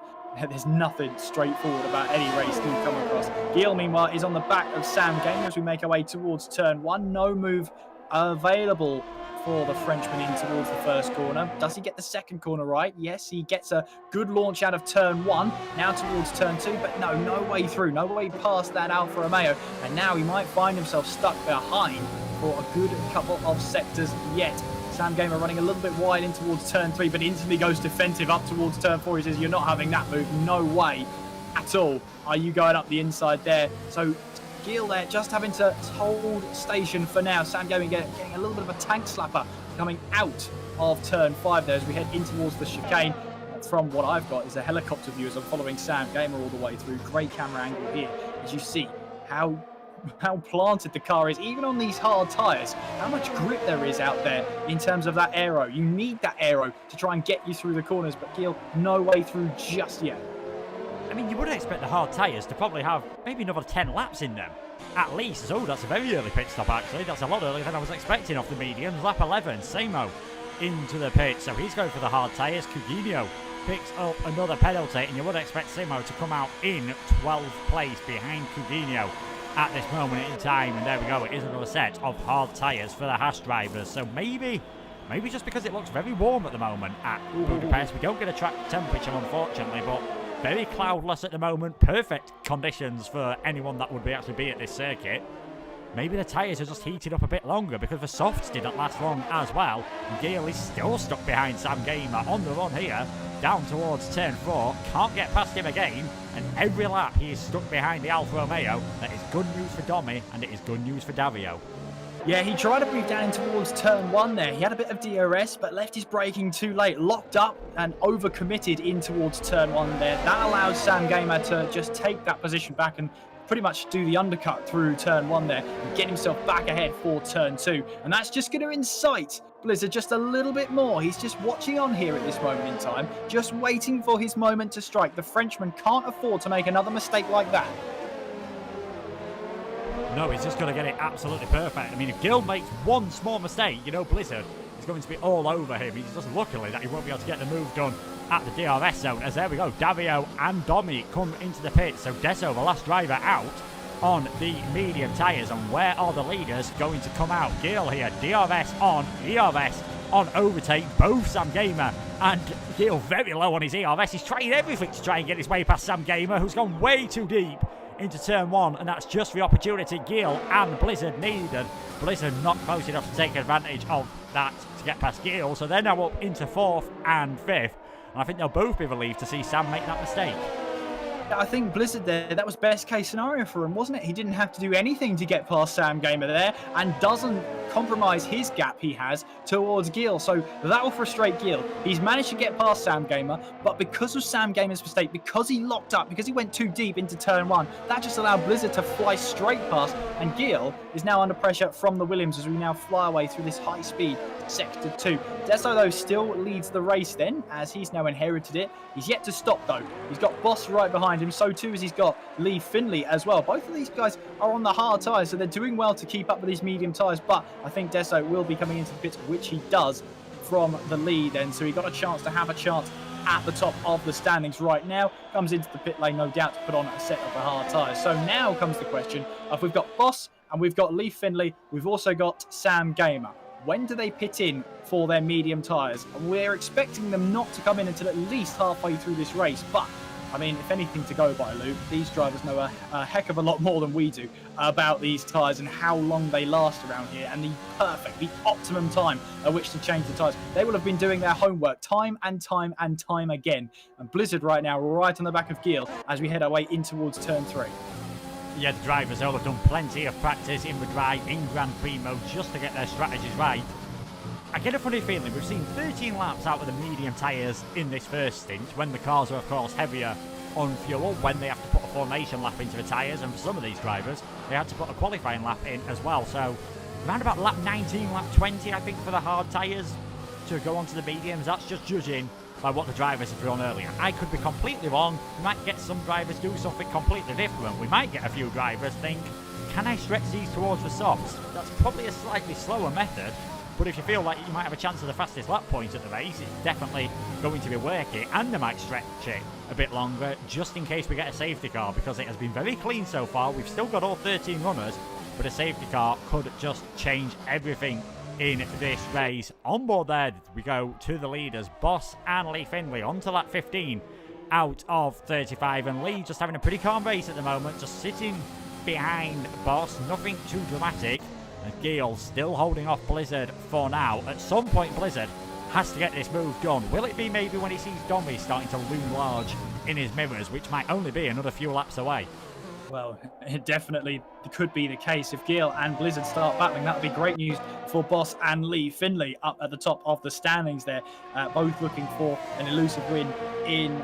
there's nothing straightforward about any race you come across. Gil, meanwhile, is on the back of Sam Gamer as we make our way towards turn 1. No move available for the Frenchman in towards the first corner. Does he get the second corner right? Yes, he gets a good launch out of turn 1, now towards turn 2, but no way through, no way past that Alfa Romeo, and now he might find himself stuck behind for a good couple of sectors yet. Sam Gamer running a little bit wide in towards turn 3, but instantly goes defensive up towards turn 4. He says, you're not having that move, no way at all are you going up the inside there. So Gil there just having to hold station for now. Sam Gaming getting a little bit of a tank slapper coming out of turn 5 there as we head in towards the chicane. From what I've got is a helicopter view as I'm following Sam Gamer all the way through. Great camera angle here as you see how planted the car is, even on these hard tyres, how much grip there is out there in terms of that aero. You need that aero to try and get you through the corners, but Gil, no way through just yet. I mean, you would expect the hard tyres to probably have maybe another 10 laps in them, at least. Oh, that's a very early pit stop, actually. That's a lot earlier than I was expecting off the mediums. Lap 11, Samo into the pit, so he's going for the hard tyres. Coutinho picks up another penalty, and you would expect Samo to come out in 12th place behind Coutinho at this moment in time. And there we go, it is another set of hard tyres for the Haas drivers. So maybe just because it looks very warm at the moment at Budapest, we don't get a track temperature, unfortunately, but very cloudless at the moment. Perfect conditions for anyone that would actually be at this circuit. Maybe the tyres are just heated up a bit longer because the softs didn't last long as well. Gale is still stuck behind Sam Gamer on the run here, down towards turn 4. Can't get past him again, and every lap he is stuck behind the Alfa Romeo. That is good news for Domi, and it is good news for Dario. Yeah, he tried to move down in towards turn 1 there. He had a bit of DRS, but left his braking too late. Locked up and overcommitted in towards turn 1 there. That allows Sam Gamer to just take that position back and pretty much do the undercut through turn 1 there and get himself back ahead for turn 2. And that's just going to incite Blizzard just a little bit more. He's just watching on here at this moment in time, just waiting for his moment to strike. The Frenchman can't afford to make another mistake like that. No, he's just going to get it absolutely perfect. I mean, if Gil makes one small mistake, you know Blizzard is going to be all over him. He's just luckily that he won't be able to get the move done at the DRS zone. As there we go, Dario and Domi come into the pit. So Deso, the last driver, out on the medium tyres. And where are the leaders going to come out? Gil here, DRS on overtake. Both Sam Gamer and Gil very low on his ERS. He's trying everything to try and get his way past Sam Gamer, who's gone way too deep into turn 1, and that's just the opportunity Gil and Blizzard needed. Blizzard not close enough to take advantage of that to get past Gil, so they're now up into 4th and 5th, and I think they'll both be relieved to see Sam make that mistake. I think Blizzard there, that was best case scenario for him, wasn't it? He didn't have to do anything to get past Sam Gamer there and doesn't compromise his gap he has towards Gil. So that will frustrate Gil. He's managed to get past Sam Gamer, but because of Sam Gamer's mistake, because he locked up, because he went too deep into turn 1, that just allowed Blizzard to fly straight past, and Gil is now under pressure from the Williams as we now fly away through this high speed sector 2. Deso though still leads the race then, as he's now inherited it. He's yet to stop though. He's got Boss right behind him, so too as he's got Lee Finley as well. Both of these guys are on the hard tyres, so they're doing well to keep up with these medium tyres, but I think Deso will be coming into the pits, which he does from the lead then, so he got a chance to have a chance at the top of the standings right now. Comes into the pit lane, no doubt, to put on a set of the hard tyres. So now comes the question of, we've got Boss and we've got Lee Finley, we've also got Sam Gamer. When do they pit in for their medium tyres? We're expecting them not to come in until at least halfway through this race, but I mean, if anything to go by, Luke, these drivers know a heck of a lot more than we do about these tyres and how long they last around here, and the optimum time at which to change the tyres. They will have been doing their homework time and time and time again. And Blizzard right now, right on the back of Gil as we head our way in towards turn 3. Yeah, the drivers all have done plenty of practice in the dry, in Grand Prix mode, just to get their strategies right. I get a funny feeling we've seen 13 laps out of the medium tyres in this first stint, when the cars are of course heavier on fuel, when they have to put a formation lap into the tyres, and for some of these drivers they had to put a qualifying lap in as well. So around about lap 19, lap 20 I think for the hard tyres to go onto the mediums. That's just judging by what the drivers have done earlier. I could be completely wrong. We might get some drivers do something completely different. We might get a few drivers think, can I stretch these towards the softs? That's probably a slightly slower method, but if you feel like you might have a chance of the fastest lap point at the race, it's definitely going to be worth it, and they might stretch it a bit longer just in case we get a safety car, because it has been very clean so far. We've still got all 13 runners, but a safety car could just change everything in this race. On board there, we go to the leaders, Boss and Lee Finley, on to lap 15 out of 35. And Lee just having a pretty calm race at the moment, just sitting behind Boss, nothing too dramatic. And Geel still holding off Blizzard for now. At some point, Blizzard has to get this move done. Will it be maybe when he sees Domi starting to loom large in his mirrors, which might only be another few laps away? Well, it definitely could be the case. If Geel and Blizzard start battling, that would be great news for Boss and Lee Finley up at the top of the standings there, both looking for an elusive win in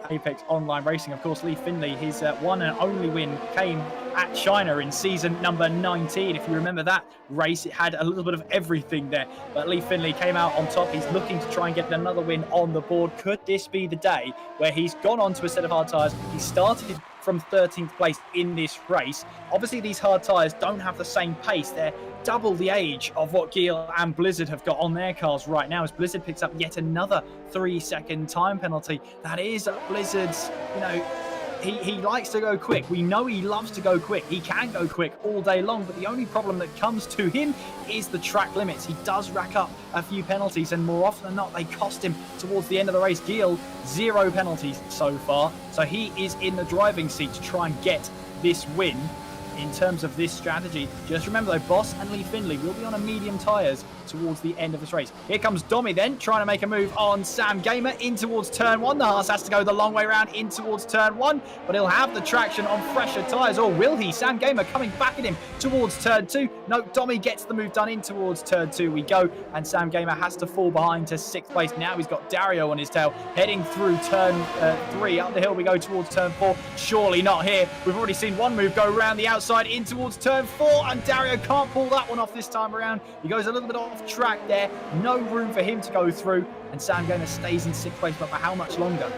Apex Online Racing. Of course, Lee Finley, his one and only win came at China in season number 19. If you remember that race, it had a little bit of everything there. But Lee Finley came out on top. He's looking to try and get another win on the board. Could this be the day where he's gone on to a set of hard tyres? He started from 13th place in this race. Obviously, these hard tyres don't have the same pace. They're double the age of what Geel and Blizzard have got on their cars right now, as Blizzard picks up yet another 3-second time penalty. That is Blizzard's, he likes to go quick. We know he loves to go quick. He can go quick all day long, but the only problem that comes to him is the track limits. He does rack up a few penalties, and more often than not, they cost him towards the end of the race. Geel, 0 penalties so far, so he is in the driving seat to try and get this win. In terms of this strategy, just remember though, Boss and Lee Finley will be on a medium tyres towards the end of this race. Here comes Domi then, trying to make a move on Sam Gamer in towards turn 1. The Haas has to go the long way around in towards turn 1, but he'll have the traction on fresher tyres, or will he? Sam Gamer coming back at him towards turn 2. No, Domi gets the move done in towards turn 2 we go, and Sam Gamer has to fall behind to 6th place. Now he's got Dario on his tail, heading through turn 3. Up the hill we go towards turn 4. Surely not here. We've already seen one move go around the outside in towards turn 4, and Dario can't pull that one off this time around. He goes a little bit off track there, no room for him to go through, and Sam Gamer stays in 6th place, but for how much longer?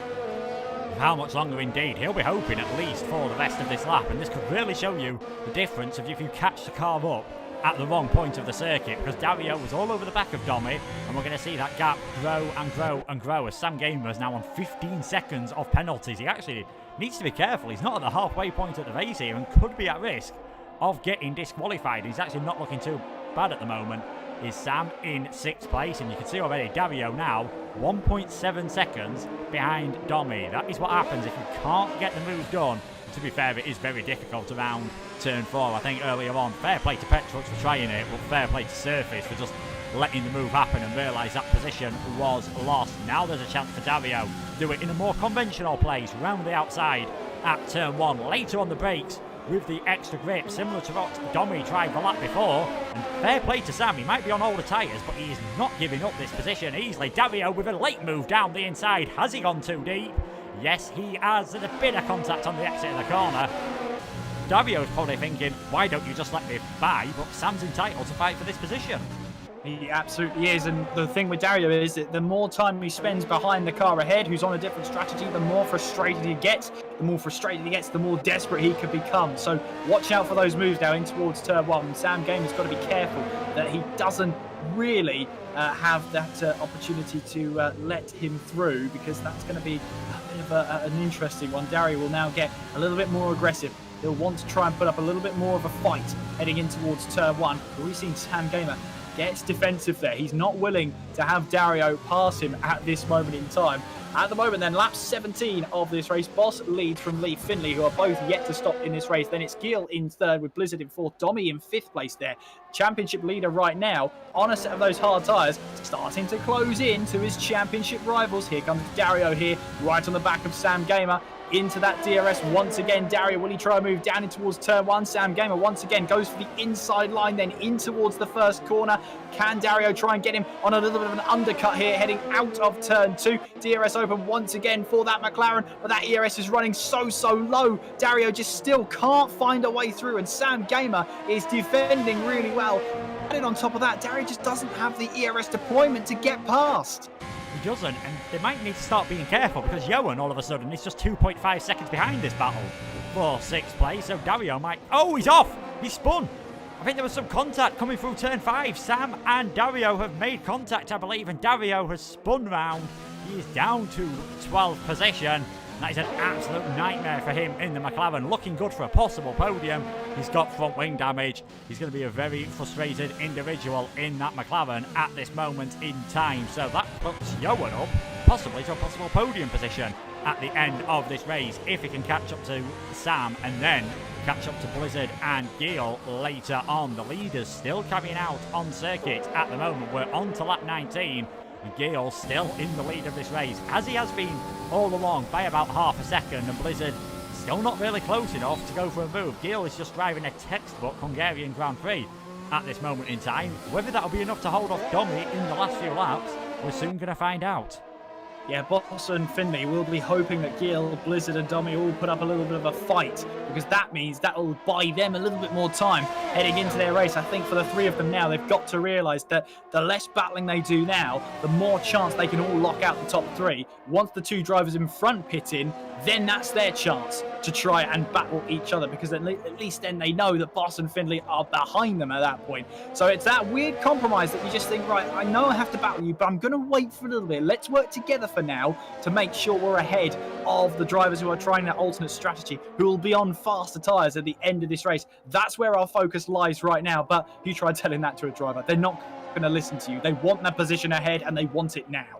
How much longer indeed. He'll be hoping at least for the rest of this lap, and this could really show you the difference of if you catch the car up at the wrong point of the circuit, because Dario was all over the back of Domi, and we're going to see that gap grow and grow and grow as Sam Gamer is now on 15 seconds of penalties. He actually needs to be careful. He's not at the halfway point of the race here and could be at risk of getting disqualified. He's actually not looking too bad at the moment. Is Sam in 6th place, and you can see already Dario now 1.7 seconds behind Domi. That is what happens if you can't get the move done. To be fair, it is very difficult around turn 4. I think earlier on, fair play to Petrox for trying it, but fair play to Surface for just letting the move happen and realise that position was lost. Now there's a chance for Dario to do it in a more conventional place, round the outside at turn 1. Later on the brakes with the extra grip, similar to what Domi tried the lap before. And fair play to Sam, he might be on older tyres, but he is not giving up this position easily. Dario with a late move down the inside. Has he gone too deep? Yes, he has. There's a bit of contact on the exit of the corner. Dario's probably thinking, why don't you just let me by? But Sam's entitled to fight for this position. He absolutely is, and the thing with Dario is that the more time he spends behind the car ahead, who's on a different strategy, the more frustrated he gets. The more frustrated he gets, the more desperate he could become. So watch out for those moves now in towards turn 1. Sam Gamer's got to be careful that he doesn't really have that opportunity to let him through, because that's going to be a bit of an interesting one. Dario will now get a little bit more aggressive. He'll want to try and put up a little bit more of a fight heading in towards turn 1. But we've seen Sam Gamer gets defensive there. He's not willing to have Dario pass him at this moment in time. At the moment then, lap 17 of this race, Boss leads from Lee Finley, who are both yet to stop in this race. Then it's Geel in 3rd with Blizzard in 4th, Domi in 5th place there. Championship leader right now on a set of those hard tyres, starting to close in to his championship rivals. Here comes Dario here, right on the back of Sam Gamer. Into that DRS once again. Dario, will he try and move down in towards turn 1? Sam Gamer once again goes for the inside line, then in towards the first corner. Can Dario try and get him on a little bit of an undercut here, heading out of turn 2? DRS open once again for that McLaren, but that ERS is running so low. Dario just still can't find a way through, and Sam Gamer is defending really well. And on top of that, Dario just doesn't have the ERS deployment to get past. He doesn't, and they might need to start being careful, because Johan all of a sudden is just 2.5 seconds behind this battle for 6th place. So Dario might... Oh, he's off! He spun! I think there was some contact coming through turn 5. Sam and Dario have made contact, I believe, and Dario has spun round. He is down to 12th position. That is an absolute nightmare for him in the McLaren. Looking good for a possible podium. He's got front wing damage. He's going to be a very frustrated individual in that McLaren at this moment in time. So that puts Johan up possibly to a possible podium position at the end of this race if he can catch up to Sam and then catch up to Blizzard and Gil later on. The leaders still carrying out on circuit at the moment. We're on to lap 19 and Gil still in the lead of this race, as he has been all along by about half a second, and Blizzard still not really close enough to go for a move. Gil is just driving a textbook Hungarian Grand Prix at this moment in time. Whether that'll be enough to hold off Domi in the last few laps, we're soon going to find out. Yeah, Boss and Finley will be hoping that Gil, Blizzard and Domi all put up a little bit of a fight, because that means that will buy them a little bit more time heading into their race. I think for the three of them now, they've got to realise that the less battling they do now, the more chance they can all lock out the top three. Once the two drivers in front pit in, then that's their chance to try and battle each other, because at least then they know that Boss and Finley are behind them at that point. So it's that weird compromise that you just think, right, I know I have to battle you, but I'm going to wait for a little bit. Let's work together for now to make sure we're ahead of the drivers who are trying that alternate strategy, who will be on faster tyres at the end of this race. That's where our focus lies right now. But you try telling that to a driver, they're not going to listen to you. They want their position ahead and they want it now.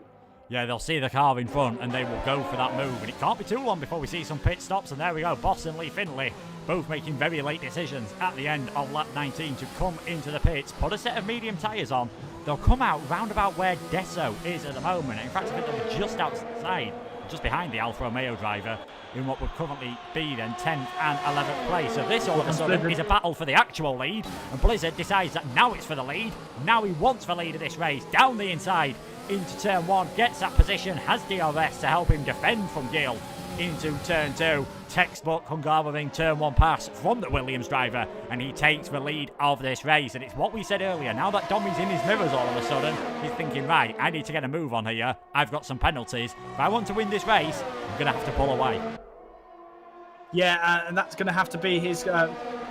Yeah, they'll see the car in front and they will go for that move. And it can't be too long before we see some pit stops. And there we go, Boss and Lee Finley both making very late decisions at the end of lap 19 to come into the pits, put a set of medium tyres on. They'll come out round about where Deso is at the moment. In fact, I think they're just outside, just behind the Alfa Romeo driver in what would currently be then 10th and 11th place. So this all of a sudden is a battle for the actual lead. And Blizzard decides that now it's for the lead. Now he wants the lead of this race. Down the inside into turn 1, gets that position, has DRS to help him defend from Gil into turn 2. Textbook Hungaroring turn 1 pass from the Williams driver, and he takes the lead of this race. And it's what we said earlier, now that Domi's in his mirrors all of a sudden, he's thinking, right, I need to get a move on here. I've got some penalties. If I want to win this race, I'm going to have to pull away. Yeah, and that's going to have to be his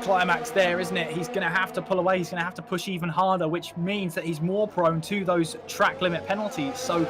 climax there, isn't it? He's going to have to pull away. He's going to have to push even harder, which means that he's more prone to those track limit penalties. So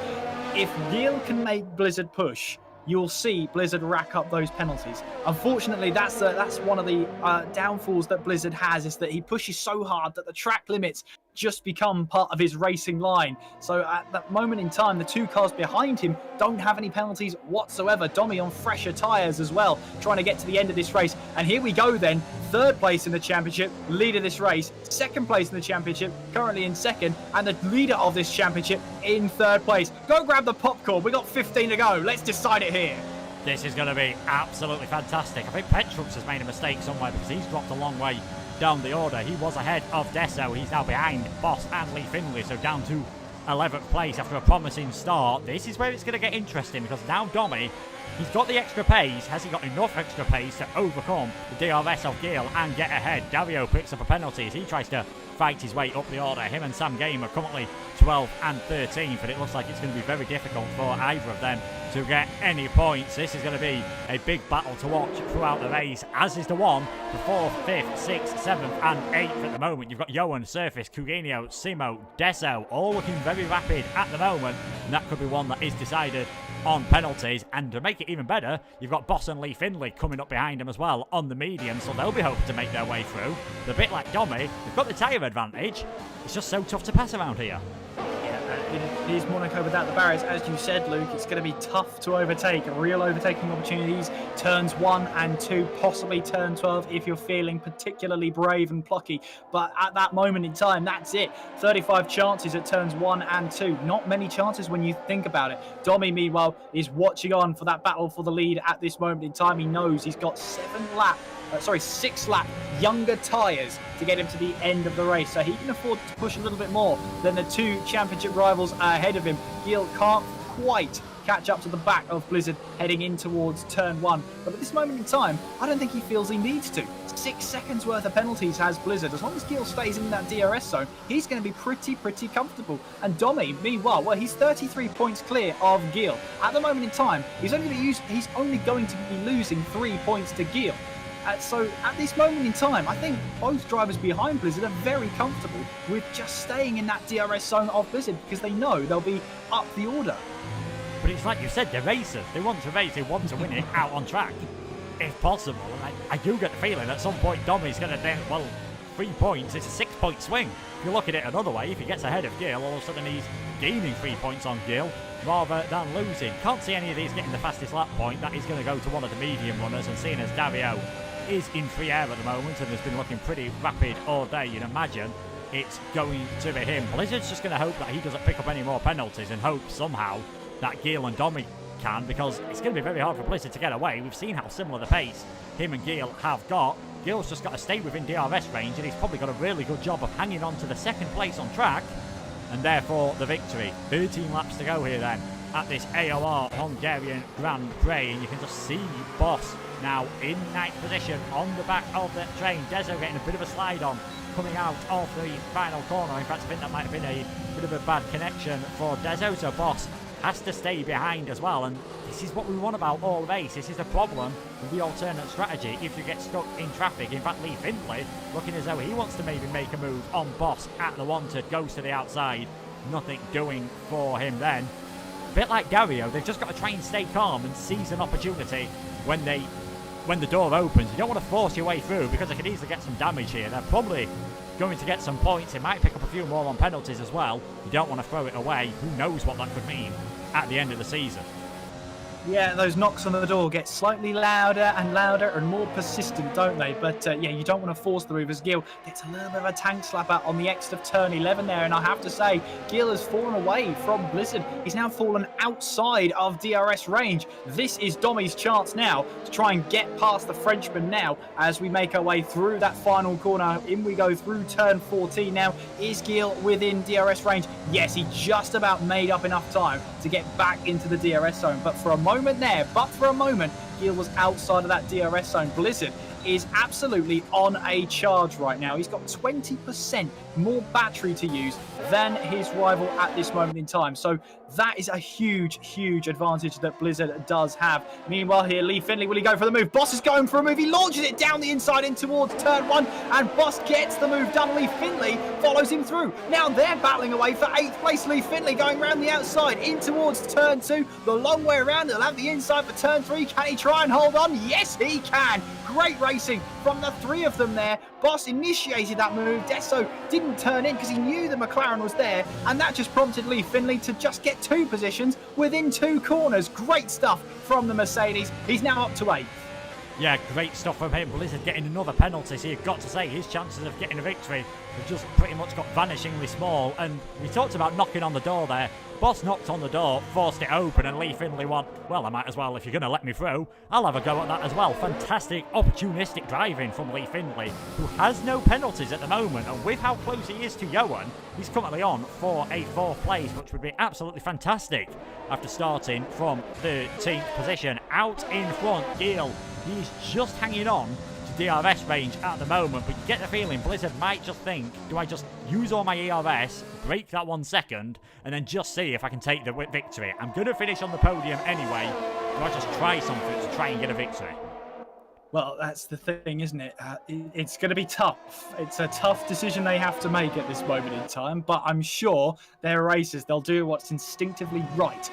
if Gil can make Blizzard push, you'll see Blizzard rack up those penalties. Unfortunately, that's one of the downfalls that Blizzard has, is that he pushes so hard that the track limits just become part of his racing line. So at that moment in time, the two cars behind him don't have any penalties whatsoever. Domi on fresher tyres as well, trying to get to the end of this race. And here we go then, third place in the championship, leader of this race, second place in the championship, currently in second, and the leader of this championship in third place. Go grab the popcorn, we got 15 to go, let's decide it here. This is going to be absolutely fantastic. I think Petrux has made a mistake somewhere because he's dropped a long way down the order. He was ahead of Deso. He's now behind Boss and Lee Finley, so down to 11th place after a promising start. This is where it's going to get interesting, because now Domi, he's got the extra pace. Has he got enough extra pace to overcome the DRS of Gil and get ahead? Dario picks up a penalty as he tries to fight his way up the order. Him and Sam Game are currently 12th and 13th, but it looks like it's going to be very difficult for either of them to get any points. This is going to be a big battle to watch throughout the race, as is the one for 4th, 5th, 6th, 7th and 8th at the moment. You've got Johan, Surface, Coutinho, Simo, Deso, all looking very rapid at the moment, and that could be one that is decided on penalties. And to make it even better, you've got Boss and Lee Finley coming up behind him as well on the medium, so they'll be hoping to make their way through. They're a bit like Domi, they've got the tyre advantage. It's just so tough to pass around here. It is Monaco without the barriers, as you said, Luke. It's going to be tough to overtake. Real overtaking opportunities, turns 1 and 2, possibly turn 12 if you're feeling particularly brave and plucky. But at that moment in time, that's it. 35 chances at turns 1 and 2. Not many chances when you think about it. Domi, meanwhile, is watching on for that battle for the lead at this moment in time. He knows he's got 6 lap younger tyres to get him to the end of the race, so he can afford to push a little bit more than the two championship rivals ahead of him. Gil can't quite catch up to the back of Blizzard heading in towards turn 1, but at this moment in time, I don't think he feels he needs to. 6 seconds worth of penalties has Blizzard. As long as Gil stays in that DRS zone, he's going to be pretty comfortable. And Domi, meanwhile, well, he's 33 points clear of Gil. At the moment in time, he's only going to be losing 3 points to Gil. So at this moment in time, I think both drivers behind Blizzard are very comfortable with just staying in that DRS zone of Blizzard, because they know they'll be up the order. But it's like you said, they're racers. They want to race, they want to win it out on track, if possible. And I do get the feeling at some point Domi's going to think, well, 3 points, it's a 6-point swing. If you look at it another way, if he gets ahead of Gil, all of a sudden he's gaining 3 points on Gil rather than losing. Can't see any of these getting the fastest lap point. That is going to go to one of the medium runners, and seeing as Dario is in free air at the moment and has been looking pretty rapid all day, you'd imagine it's going to be him. Blizzard's just going to hope that he doesn't pick up any more penalties and hope somehow that Gil and Domi can, because it's going to be very hard for Blizzard to get away. We've seen how similar the pace him and Gil have got. Gil's just got to stay within DRS range, and he's probably got a really good job of hanging on to the second place on track, and therefore the victory. 13 laps to go here then at this AOR Hungarian Grand Prix, and you can just see Boss now in 9th position on the back of the train. Dezo getting a bit of a slide on coming out of the final corner. In fact, I think that might have been a bit of a bad connection for Dezo, so Boss has to stay behind as well, and this is what we want about all race. This is the problem with the alternate strategy if you get stuck in traffic. In fact, Lee Findlay looking as though he wants to maybe make a move on Boss at the wanted, goes to the outside, nothing doing for him then. A bit like Dario, they've just got to try and stay calm and seize an opportunity when the door opens. You don't want to force your way through, because they could easily get some damage here. They're probably going to get some points. It might pick up a few more on penalties as well. You don't want to throw it away. Who knows what that could mean at the end of the season. Yeah, those knocks on the door get slightly louder and more persistent, don't they? But yeah, you don't want to force the move, as Gil gets a little bit of a tank slapper on the exit of turn 11 there. And I have to say, Gil has fallen away from Blizzard. He's now fallen outside of DRS range. This is Domi's chance now to try and get past the Frenchman now as we make our way through that final corner. In we go through turn 14 now. Is Gil within DRS range? Yes, he just about made up enough time to get back into the DRS zone. But for a moment, Gil was outside of that DRS zone. Blizzard is absolutely on a charge right now. He's got 20% more battery to use than his rival at this moment in time. So that is a huge advantage that Blizzard does have. Meanwhile here, Lee Findlay, will he go for the move? Boss is going for a move. He launches it down the inside in towards turn 1, and Boss gets the move done. Lee Findlay follows him through. Now they're battling away for 8th place. Lee Findlay going around the outside in towards turn 2. The long way around. He'll have the inside for turn 3. Can he try and hold on? Yes, he can. Great racing from the 3 of them there. Boss initiated that move. Deso didn't turn in because he knew the McLaren was there, and that just prompted Lee Findlay to just get 2 positions within 2 corners. Great stuff from the Mercedes. He's now up to 8th. Yeah, great stuff from him. Blizzard getting another penalty, so you've got to say his chances of getting a victory have just pretty much got vanishingly small. And we talked about knocking on the door there. Boss knocked on the door, forced it open, and Lee Findlay went, well, I might as well, if you're going to let me through, I'll have a go at that as well. Fantastic, opportunistic driving from Lee Findlay, who has no penalties at the moment, and with how close he is to Johan, he's currently on for a 4th place, which would be absolutely fantastic after starting from 13th position. Out in front, Gil, he's just hanging on to DRS range at the moment, but you get the feeling Blizzard might just think, do I just use all my ERS, break that 1 second, and then just see if I can take the victory? I'm going to finish on the podium anyway. Do I just try something to try and get a victory? Well, that's the thing, isn't it? It's going to be tough. It's a tough decision they have to make at this moment in time, but I'm sure they're racers. They'll do what's instinctively right.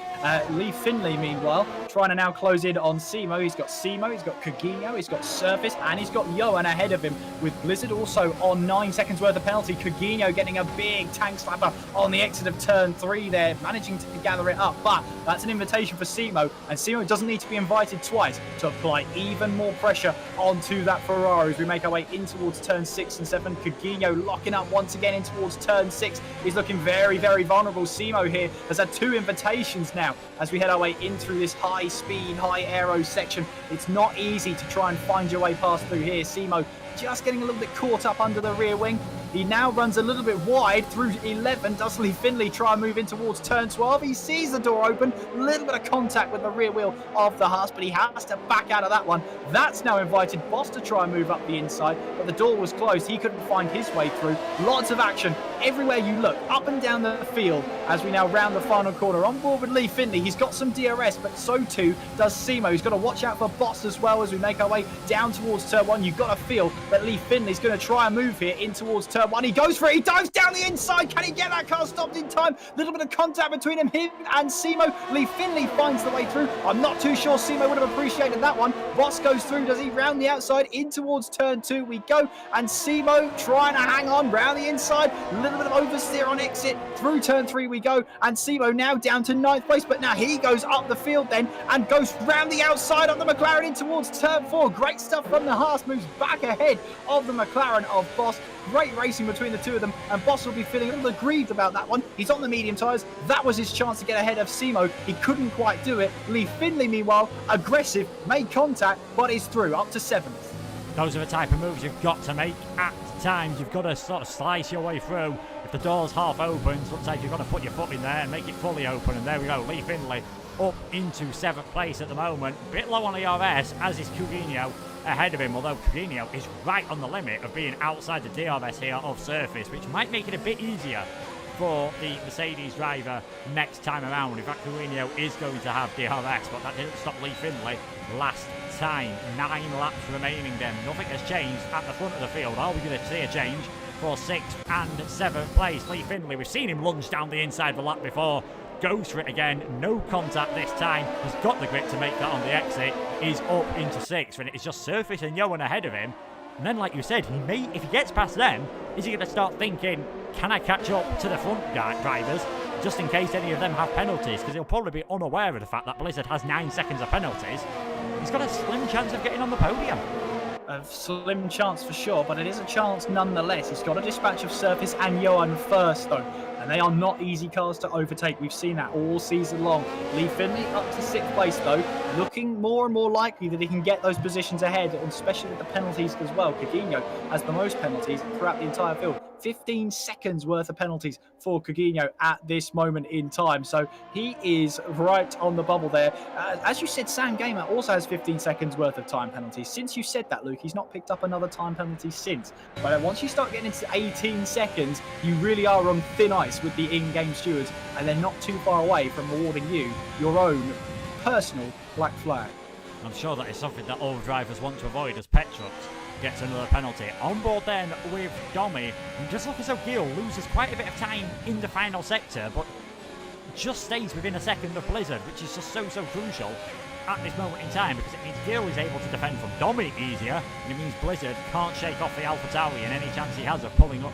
Lee Findlay, meanwhile, trying to now close in on Simo. He's got Coutinho, he's got Surface, and he's got Johan ahead of him, with Blizzard also on 9 seconds worth of penalty. Coutinho getting a big tank slapper on the exit of turn 3 there, managing to gather it up, but that's an invitation for Simo, and Simo doesn't need to be invited twice to apply even more pressure onto that Ferrari as we make our way in towards turn 6 and 7. Coutinho locking up once again in towards turn 6. He's looking very vulnerable. Simo here has had 2 invitations now as we head our way in through this high speed, high aero section. It's not easy to try and find your way past through here. Simo just getting a little bit caught up under the rear wing. He now runs a little bit wide through 11. Does Lee Findlay try and move in towards turn 12? He sees the door open. A little bit of contact with the rear wheel of the Haas, but he has to back out of that one. That's now invited Boss to try and move up the inside, but the door was closed. He couldn't find his way through. Lots of action everywhere you look, up and down the field, as we now round the final corner. On board with Lee Findlay. He's got some DRS, but so too does Simo. He's got to watch out for Boss as well as we make our way down towards turn 1. You've got to feel but Lee Finley's going to try and move here in towards turn 1. He goes for it. He dives down the inside. Can he get that car stopped in time? Little bit of contact between him and Simo. Lee Finley finds the way through. I'm not too sure Simo would have appreciated that one. Boss goes through. Does he round the outside in towards turn 2? We go, and Simo trying to hang on round the inside. A little bit of oversteer on exit. Through turn 3 we go, and Simo now down to 9th place, but now he goes up the field then and goes round the outside of the McLaren in towards turn 4. Great stuff from the Haas, moves back ahead of the McLaren of Boss. Great racing between the two of them, and Boss will be feeling a little aggrieved about that one. He's on the medium tyres. That was his chance to get ahead of Simo. He couldn't quite do it. Lee Finley, meanwhile, aggressive, made contact, but is through, up to 7th. Those are the type of moves you've got to make at times. You've got to sort of slice your way through. If the door's half open, sometimes you've got to put your foot in there and make it fully open. And there we go, Lee Finley up into 7th place at the moment. Bit low on ERS, as is Coutinho ahead of him, although Coutinho is right on the limit of being outside the DRS here of surface, which might make it a bit easier for the Mercedes driver next time around. In fact, Coutinho is going to have DRS, but that didn't stop Lee Finley last time. 9 laps remaining then. Nothing has changed at the front of the field. Are we going to see a change for 6th and 7th place? Lee Finley, we've seen him lunge down the inside of the lap before. Goes for it again. No contact this time. He's got the grip to make that on the exit. He's up into 6th, and it's just Surface and Johan ahead of him. And then, like you said, he may, if he gets past them, is he going to start thinking, can I catch up to the front drivers, just in case any of them have penalties? Because he'll probably be unaware of the fact that Blizzard has 9 seconds of penalties. He's got a slim chance of getting on the podium. A slim chance for sure, but it is a chance nonetheless. He's got a dispatch of Surface and Johan first, though, and they are not easy cars to overtake. We've seen that all season long. Lee Finley up to 6th place, though, looking more and more likely that he can get those positions ahead, and especially with the penalties as well. Coutinho has the most penalties throughout the entire field. 15 seconds worth of penalties for Coutinho at this moment in time. So he is right on the bubble there. As you said, Sam Gamer also has 15 seconds worth of time penalties. Since you said that, Luke, he's not picked up another time penalty since. But once you start getting into 18 seconds, you really are on thin ice with the in-game stewards, and they're not too far away from awarding you your own personal black flag. I'm sure that is something that all drivers want to avoid as Petrox gets another penalty. On board then with Domi. And just look as though Gil loses quite a bit of time in the final sector, but just stays within a second of Blizzard, which is just so crucial at this moment in time, because it means Gil is able to defend from Domi easier, and it means Blizzard can't shake off the AlphaTauri, and any chance he has of pulling up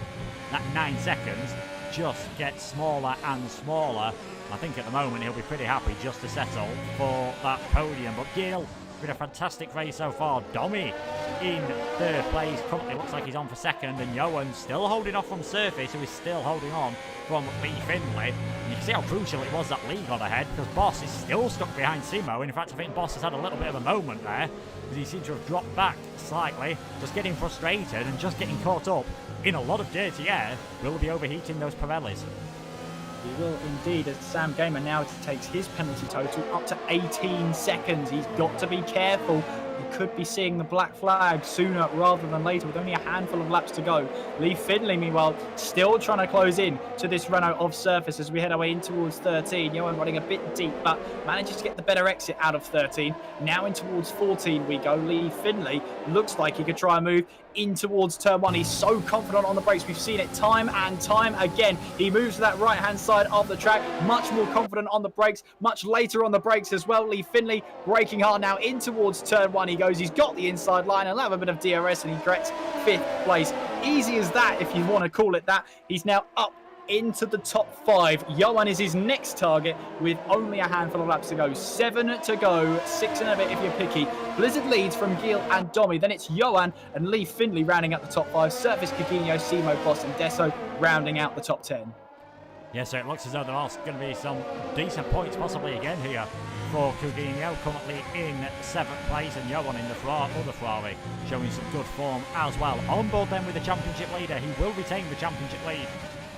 that 9 seconds just gets smaller and smaller. I think at the moment he'll be pretty happy just to settle for that podium. But Gil, been a fantastic race so far. Domi in 3rd place. Currently looks like he's on for 2nd. And Johan still holding off from Surface, who is still holding on from Lee Finley. And you can see how crucial it was that Lee got ahead, because Boss is still stuck behind Simo. In fact, I think Boss has had a little bit of a moment there, because he seems to have dropped back slightly, just getting frustrated and just getting caught up in a lot of dirty air. Will be overheating those Pirellis. He will indeed, as Sam Gamer now takes his penalty total up to 18 seconds. He's got to be careful. He could be seeing the black flag sooner rather than later, with only a handful of laps to go. Lee Finley, meanwhile, still trying to close in to this Renault of Surface as we head our way in towards 13. Johan running a bit deep, but manages to get the better exit out of 13. Now in towards 14 we go. Lee Finley looks like he could try and move in towards turn 1. He's so confident on the brakes. We've seen it time and time again. He moves to that right-hand side of the track, much more confident on the brakes, much later on the brakes as well. Lee Finley braking hard now in towards turn 1. He goes, he's got the inside line, and have a bit of DRS, and he gets 5th place. Easy as that, if you want to call it that. He's now up into the top 5. Johan is his next target with only a handful of laps to go. 7 to go, 6 and a bit if you're picky. Blizzard leads from Gil and Domi. Then it's Johan and Lee Finley rounding out the top 5. Surface, Coutinho, Simo, Boss and Desso rounding out the top 10. Yeah, so it looks as though there are going to be some decent points possibly again here for Coutinho, currently in 7th place, and Johan in the other Ferrari showing some good form as well. On board then with the championship leader. He will retain the championship lead,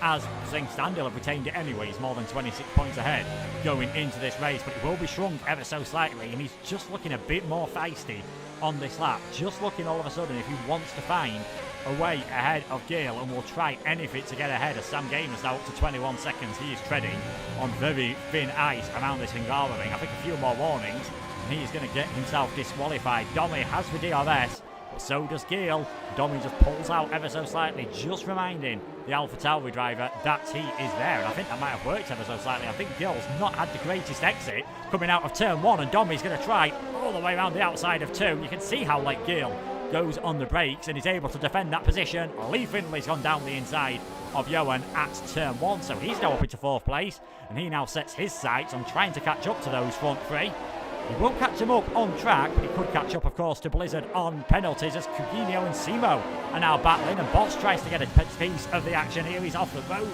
as Zing Standill have retained it anyway. He's more than 26 points ahead going into this race, but it will be shrunk ever so slightly, and he's just looking a bit more feisty on this lap. Just looking all of a sudden if he wants to find a way ahead of Gale, and will try anything to get ahead, as Sam Gamer's now up to 21 seconds. He is treading on very thin ice around this Hungaroring. I think a few more warnings and he's going to get himself disqualified. Domi has the DRS. but so does Gil. Domi just pulls out ever so slightly, just reminding the AlphaTauri driver that he is there. And I think that might have worked ever so slightly. I think Gil's not had the greatest exit coming out of turn 1, and Domi's going to try all the way around the outside of 2. You can see how late Gil goes on the brakes and is able to defend that position. Lee Findlay's gone down the inside of Johan at turn 1, so he's now up into 4th place, and he now sets his sights on trying to catch up to those front 3. He won't catch him up on track, but he could catch up, of course, to Blizzard on penalties as Coutinho and Simo are now battling, and Boss tries to get a piece of the action here. He's off the road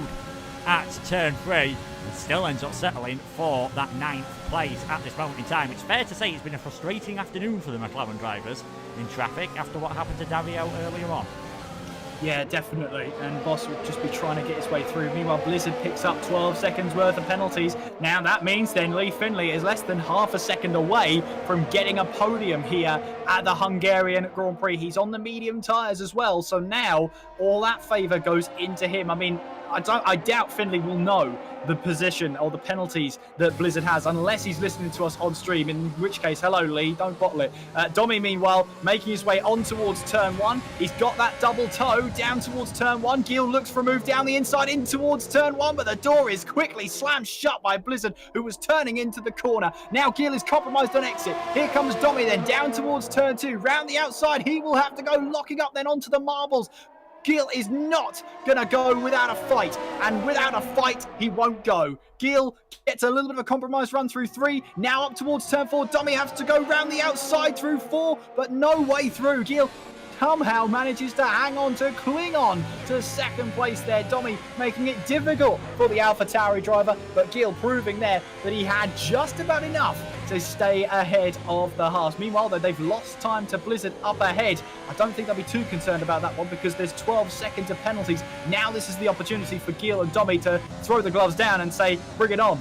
at turn 3 and still ends up settling for that 9th place at this moment in time. It's fair to say it's been a frustrating afternoon for the McLaren drivers in traffic after what happened to Dario earlier on. Yeah, definitely. And Boss would just be trying to get his way through. Meanwhile, Blizzard picks up 12 seconds worth of penalties. Now that means then Lee Findlay is less than half a second away from getting a podium here at the Hungarian Grand Prix. He's on the medium tyres as well. So now all that favour goes into him. I mean, I doubt Findlay will know the position or the penalties that Blizzard has unless he's listening to us on stream, in which case, hello Lee, don't bottle it. Domi, meanwhile, making his way on towards turn 1. He's got that double toe down towards turn 1. Gil looks for a move down the inside in towards turn 1, but the door is quickly slammed shut by Blizzard, who was turning into the corner. Now Gil is compromised on exit. Here comes Domi then down towards turn 2. Round the outside, he will have to go locking up then onto the marbles. Gil is not going to go without a fight, and without a fight, he won't go. Gil gets a little bit of a compromise run through 3, now up towards turn 4. Domi has to go round the outside through 4, but no way through. Gil somehow manages to hang on, to cling on to 2nd place there. Domi making it difficult for the AlphaTauri driver, but Gil proving there that he had just about enough to stay ahead of the Haas. Meanwhile, though, they've lost time to Blizzard up ahead. I don't think they'll be too concerned about that one because there's 12 seconds of penalties. Now this is the opportunity for Gil and Domi to throw the gloves down and say, bring it on.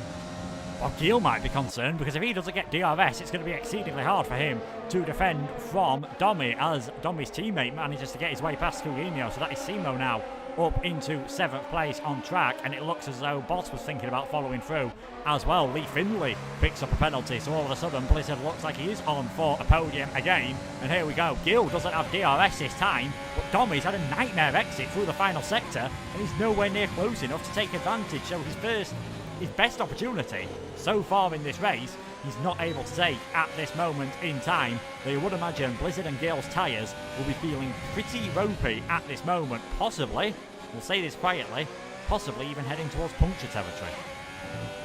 Well, Gil might be concerned because if he doesn't get DRS, it's going to be exceedingly hard for him to defend from Domi as Domi's teammate manages to get his way past Coutinho. So that is Simo now up into 7th place on track, and it looks as though Boss was thinking about following through as well. Lee Findlay picks up a penalty, so all of a sudden Blizzard looks like he is on for a podium again. And here we go. Gil doesn't have DRS this time, but Domi's had a nightmare exit through the final sector, and he's nowhere near close enough to take advantage. So his best opportunity so far in this race, he's not able to take at this moment in time. Though you would imagine Blizzard and Gil's tyres will be feeling pretty ropey at this moment. Possibly, we'll say this quietly, possibly even heading towards puncture territory.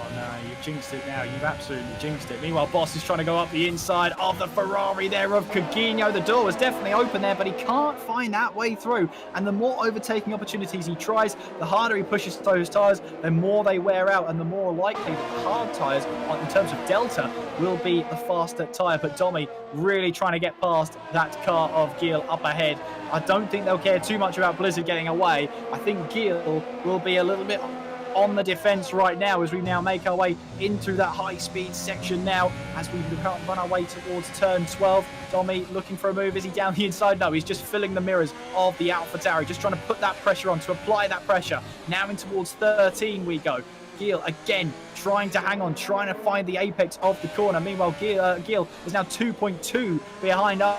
Oh no, you've jinxed it now. You've absolutely jinxed it. Meanwhile, Boss is trying to go up the inside of the Ferrari there of Coutinho. The door was definitely open there, but he can't find that way through. And the more overtaking opportunities he tries, the harder he pushes those tyres, the more they wear out, and the more likely that the hard tyres, in terms of delta, will be the faster tyre. But Domi really trying to get past that car of Gil up ahead. I don't think they'll care too much about Blizzard getting away. I think Gil will be a little bit on the defense right now as we now make our way into that high-speed section now as we run our way towards turn 12. Domi looking for a move. Is he down the inside? No, he's just filling the mirrors of the AlphaTauri, just trying to put that pressure on, to apply that pressure. Now in towards 13 we go. Gil again trying to hang on, trying to find the apex of the corner. Meanwhile, Gil is now 2.2 behind our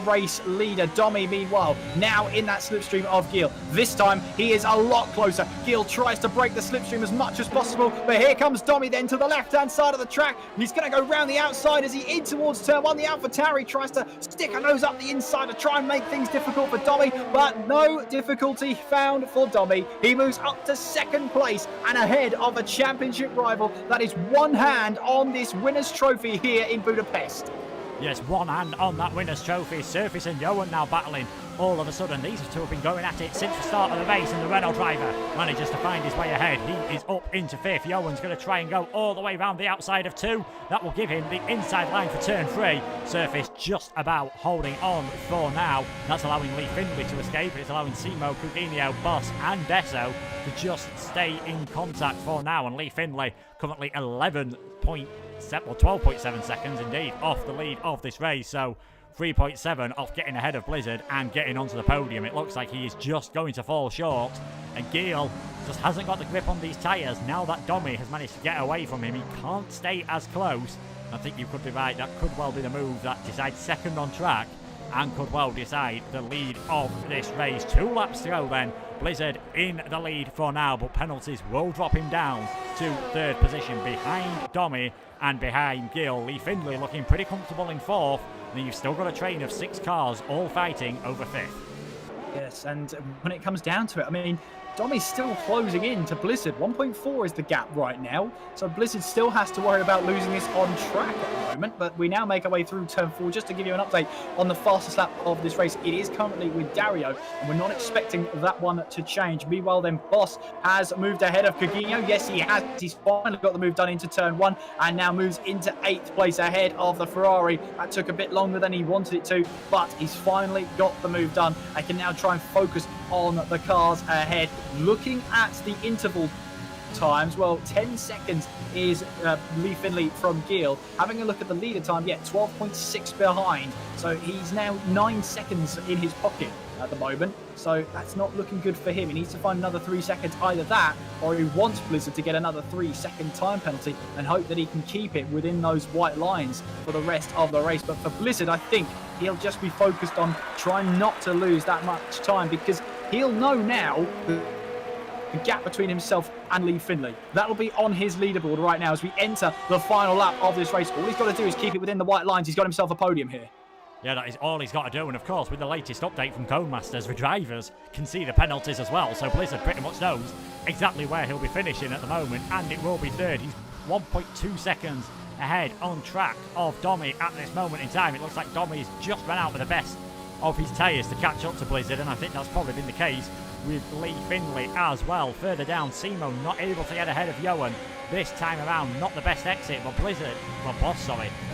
race leader. Domi, meanwhile, now in that slipstream of Gil. This time, he is a lot closer. Gil tries to break the slipstream as much as possible, but here comes Domi then to the left-hand side of the track. He's going to go round the outside as he in towards turn 1. The AlphaTauri tries to stick a nose up the inside to try and make things difficult for Domi, but no difficulty found for Domi. He moves up to 2nd place and ahead of a championship rival that is one hand on this winner's trophy here in Budapest. Yes, one hand on that winner's trophy. Surface and Johan now battling. All of a sudden, these two have been going at it since the start of the race, and the Renault driver manages to find his way ahead. He is up into 5th. Johan's going to try and go all the way around the outside of 2. That will give him the inside line for turn 3. Surface just about holding on for now. That's allowing Lee Findlay to escape. It's allowing Simo, Coutinho, Boss and Desso to just stay in contact for now. And Lee Findlay currently 12.7 seconds indeed off the lead of this race. So 3.7 off getting ahead of Blizzard and getting onto the podium. It looks like he is just going to fall short, and Gil just hasn't got the grip on these tyres. Now that Domi has managed to get away from him, he can't stay as close. I think you could be right, that could well be the move that decides 2nd on track and could well decide the lead of this race. 2 laps to go then. Blizzard in the lead for now, but penalties will drop him down to 3rd position behind Domi and behind Gil. Lee Findlay looking pretty comfortable in 4th, and then you've still got a train of 6 cars all fighting over 5th. Yes, and when it comes down to it, I mean, Domi's still closing in to Blizzard. 1.4 is the gap right now. So Blizzard still has to worry about losing this on track at the moment. But we now make our way through turn 4. Just to give you an update on the fastest lap of this race, it is currently with Dario. And we're not expecting that one to change. Meanwhile, then Boss has moved ahead of Cugino. Yes, he has. He's finally got the move done into turn 1 and now moves into 8th place ahead of the Ferrari. That took a bit longer than he wanted it to, but he's finally got the move done. I can now try and focus on the cars ahead. Looking at the interval times, well, 10 seconds is Lee Finlay from Gil. Having a look at the leader time, 12.6 behind. So he's now 9 seconds in his pocket at the moment. So that's not looking good for him. He needs to find another 3 seconds, either that, or he wants Blizzard to get another 3-second time penalty and hope that he can keep it within those white lines for the rest of the race. But for Blizzard, I think he'll just be focused on trying not to lose that much time, because he'll know now the gap between himself and Lee Finlay. That'll be on his leaderboard right now as we enter the final lap of this race. All he's got to do is keep it within the white lines. He's got himself a podium here. Yeah, that is all he's got to do. And of course, with the latest update from Codemasters, the drivers can see the penalties as well. So Blizzard pretty much knows exactly where he'll be finishing at the moment. And it will be 3rd. He's 1.2 seconds ahead on track of Domi at this moment in time. It looks like Domi's just run out with the best of his tyres to catch up to Blizzard. And I think that's probably been the case with Lee Finlay as well. Further down, Simo not able to get ahead of Johan this time around. Not the best exit, but Boss,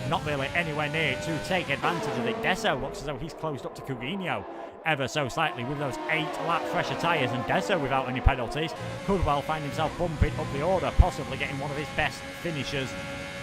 not really anywhere near to take advantage of it. Deso looks as though he's closed up to Cugino ever so slightly with those 8-lap fresher tyres, and Deso, without any penalties, could well find himself bumping up the order, possibly getting one of his best finishes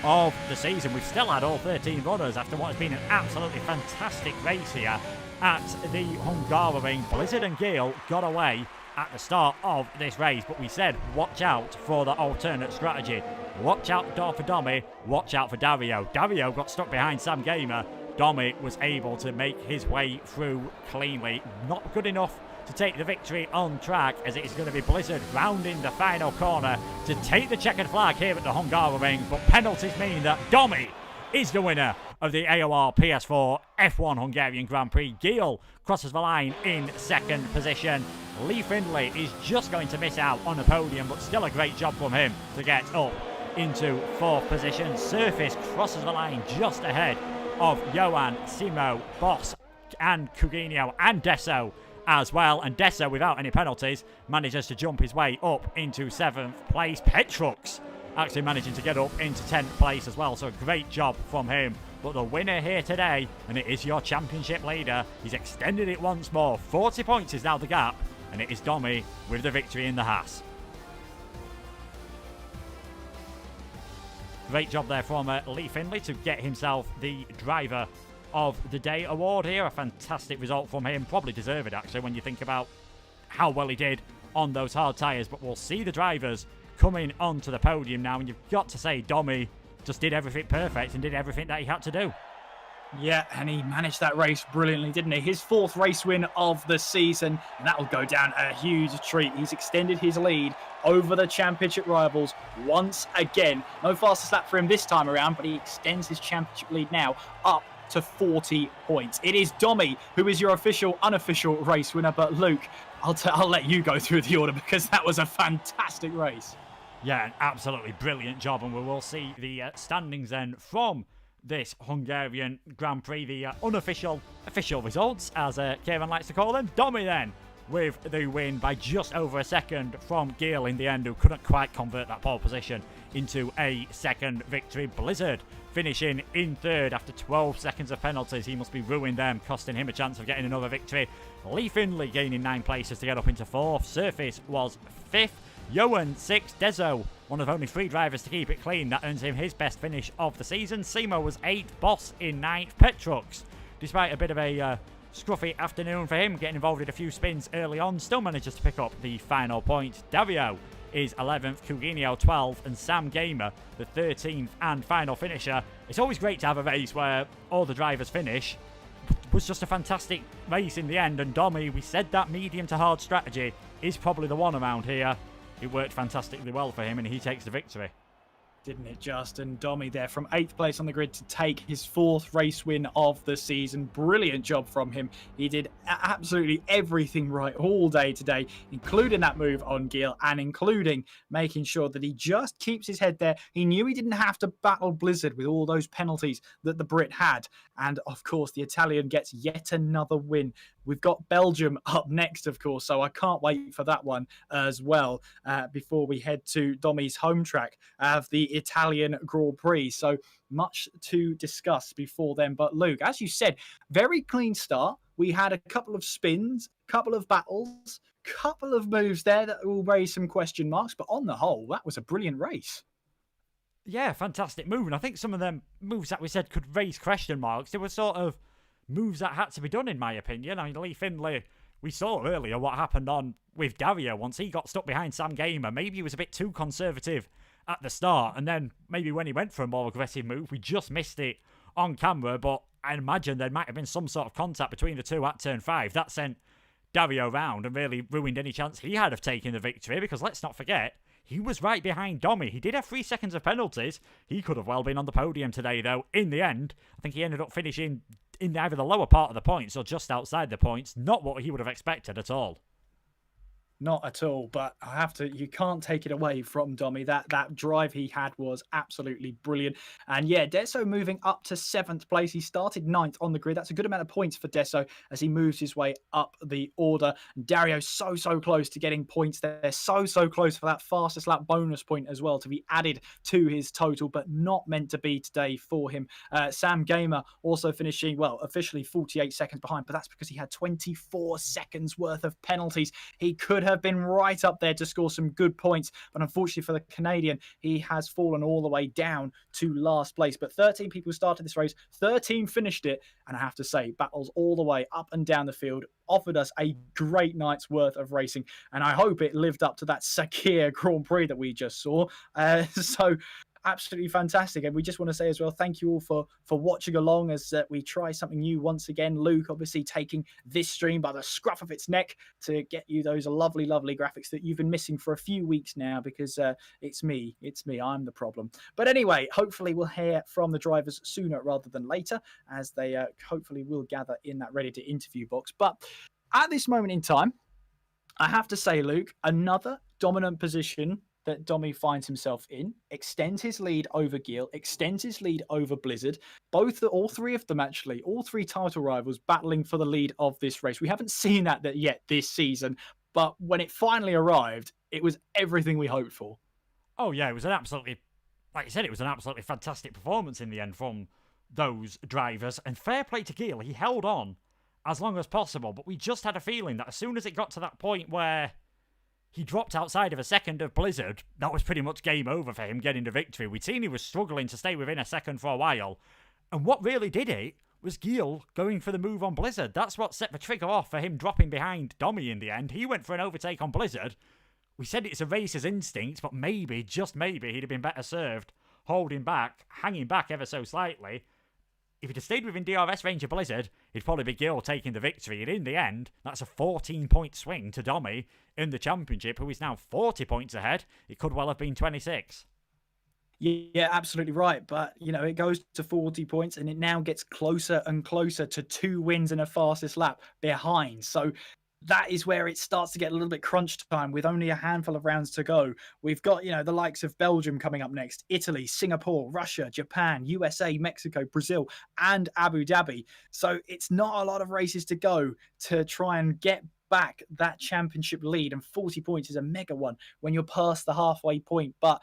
of the season. We've still had all 13 runners after what has been an absolutely fantastic race here at the Hungaroring. Blizzard and Gil got away at the start of this race, but we said watch out for the alternate strategy. Watch out for Domi, watch out for Dario. Dario got stuck behind Sam Gamer. Domi was able to make his way through cleanly. Not good enough to take the victory on track, as it is going to be Blizzard rounding the final corner to take the checkered flag here at the Hungaroring, but penalties mean that Domi is the winner of the AOR PS4 F1 Hungarian Grand Prix. Gil crosses the line in 2nd position. Lee Findlay is just going to miss out on the podium, but still a great job from him to get up into 4th position. Surface crosses the line just ahead of Johan, Simo, Boss and Cugino and Deso as well. And Deso, without any penalties, manages to jump his way up into 7th place. Petrux actually managing to get up into 10th place as well, so a great job from him. But the winner here today, and it is your championship leader, he's extended it once more. 40 points is now the gap, and it is Domi with the victory in the Haas. Great job there from Lee Findlay to get himself the Driver of the Day award here. A fantastic result from him. Probably deserved, actually, when you think about how well he did on those hard tyres. But we'll see the drivers coming onto the podium now, and you've got to say Domi just did everything perfect and did everything that he had to do. Yeah, and he managed that race brilliantly, didn't he? His 4th race win of the season, and that will go down a huge treat. He's extended his lead over the championship rivals once again. No fastest lap for him this time around, but he extends his championship lead now up to 40 points. It is Domi who is your official, unofficial race winner, but Luke, I'll let you go through the order because that was a fantastic race. Yeah, an absolutely brilliant job, and we will see the standings then from this Hungarian Grand Prix, the unofficial results, as Kieran likes to call them. Domi then with the win by just over a second from Gil in the end, who couldn't quite convert that pole position into a 2nd victory. Blizzard finishing in 3rd after 12 seconds of penalties. He must be ruined them, costing him a chance of getting another victory. Lee Findlay gaining 9 places to get up into 4th. Surface was 5th. Johan 6th. Deso, one of only 3 drivers to keep it clean. That earns him his best finish of the season. Simo was 8th. Boss in 9th. Petrux, despite a bit of a scruffy afternoon for him, getting involved in a few spins early on, still manages to pick up the final point. Dario is 11th, Cugino 12th, and Sam Gamer, the 13th and final finisher. It's always great to have a race where all the drivers finish, was just a fantastic race in the end. And Domi, we said that medium to hard strategy is probably the one around here. It worked fantastically well for him, and he takes the victory. Didn't it just? And Domi there from 8th place on the grid to take his 4th race win of the season. Brilliant job from him. He did absolutely everything right all day today, including that move on Gil and including making sure that he just keeps his head there. He knew he didn't have to battle Blizzard with all those penalties that the Brit had. And of course, the Italian gets yet another win. We've got Belgium up next, of course, so I can't wait for that one as well before we head to Domi's home track of the Italian Grand Prix. So much to discuss before then. But Luke, as you said, very clean start. We had a couple of spins, couple of battles, couple of moves there that will raise some question marks. But on the whole, that was a brilliant race. Yeah, fantastic move. And I think some of them moves that we said could raise question marks. They were sort of moves that had to be done, in my opinion. I mean, Lee Findlay, we saw earlier what happened on with Dario once he got stuck behind Sam Gamer. Maybe he was a bit too conservative at the start, and then maybe when he went for a more aggressive move, we just missed it on camera, but I imagine there might have been some sort of contact between the two at turn 5. That sent Dario round and really ruined any chance he had of taking the victory, because let's not forget, he was right behind Domi. He did have 3 seconds of penalties. He could have well been on the podium today, though. In the end, I think he ended up finishing in either the lower part of the points or just outside the points. Not what he would have expected at all. Not at all, but I have to, you can't take it away from Domi. That drive he had was absolutely brilliant. And yeah, Deso moving up to 7th place. He started 9th on the grid. That's a good amount of points for Deso as he moves his way up the order. And Dario so close to getting points there. So close for that fastest lap bonus point as well to be added to his total, but not meant to be today for him. Sam Gamer also finishing, well, officially 48 seconds behind, but that's because he had 24 seconds worth of penalties. He could have been right up there to score some good points, but unfortunately for the Canadian, he has fallen all the way down to last place. But 13 people started this race, 13 finished it, and I have to say, battles all the way up and down the field, offered us a great night's worth of racing, and I hope it lived up to that Sakir Grand Prix that we just saw. So absolutely fantastic. And we just want to say as well, thank you all for watching along as we try something new once again. Luke obviously taking this stream by the scruff of its neck to get you those lovely graphics that you've been missing for a few weeks now, because it's me, I'm the problem. But anyway, hopefully we'll hear from the drivers sooner rather than later, as they hopefully will gather in that ready to interview box. But at this moment in time, I have to say, Luke, another dominant position that Domi finds himself in, extends his lead over Gil, extends his lead over Blizzard. All three of them actually, all 3 title rivals battling for the lead of this race. We haven't seen that yet this season, but when it finally arrived, it was everything we hoped for. Oh yeah, it was an absolutely, like you said, it was an absolutely fantastic performance in the end from those drivers. And fair play to Gil, he held on as long as possible, but we just had a feeling that as soon as it got to that point where he dropped outside of a second of Blizzard, that was pretty much game over for him getting the victory. We'd seen he was struggling to stay within a second for a while. And what really did it was Gil going for the move on Blizzard. That's what set the trigger off for him dropping behind Domi in the end. He went for an overtake on Blizzard. We said it's a racer's instinct, but maybe, just maybe, he'd have been better served holding back, hanging back ever so slightly. If he'd have stayed within DRS range of Blizzard, it'd probably be Gil taking the victory. And in the end, that's a 14-point swing to Domi in the championship, who is now 40 points ahead. It could well have been 26. Yeah, absolutely right. But, you know, it goes to 40 points and it now gets closer and closer to 2 wins and a fastest lap behind. So that is where it starts to get a little bit crunch time with only a handful of rounds to go. We've got, you know, the likes of Belgium coming up next, Italy, Singapore, Russia, Japan, USA, Mexico, Brazil, and Abu Dhabi. So it's not a lot of races to go to try and get back that championship lead. And 40 points is a mega one when you're past the halfway point. But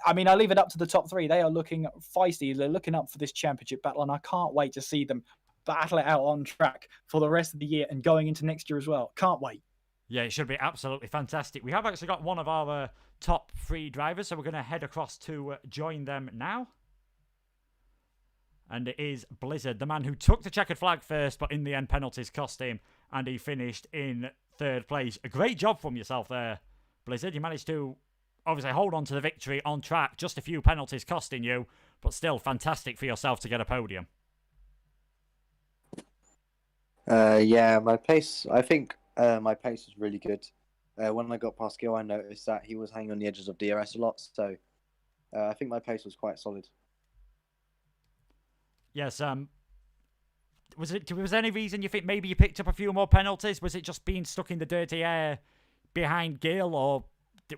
I mean, I leave it up to the top 3. They are looking feisty. They're looking up for this championship battle, and I can't wait to see them battle it out on track for the rest of the year and going into next year as well. Can't wait. Yeah, it should be absolutely fantastic. We have actually got one of our top 3 drivers, so we're going to head across to join them now. And it is Blizzard, the man who took the checkered flag first, but in the end penalties cost him, and he finished in 3rd place. A great job from yourself there, Blizzard. You managed to obviously hold on to the victory on track, just a few penalties costing you, but still fantastic for yourself to get a podium. Yeah, my pace. I think my pace was really good. When I got past Gil, I noticed that he was hanging on the edges of DRS a lot, so I think my pace was quite solid. Yes. Was there any reason you think maybe you picked up a few more penalties? Was it just being stuck in the dirty air behind Gil, or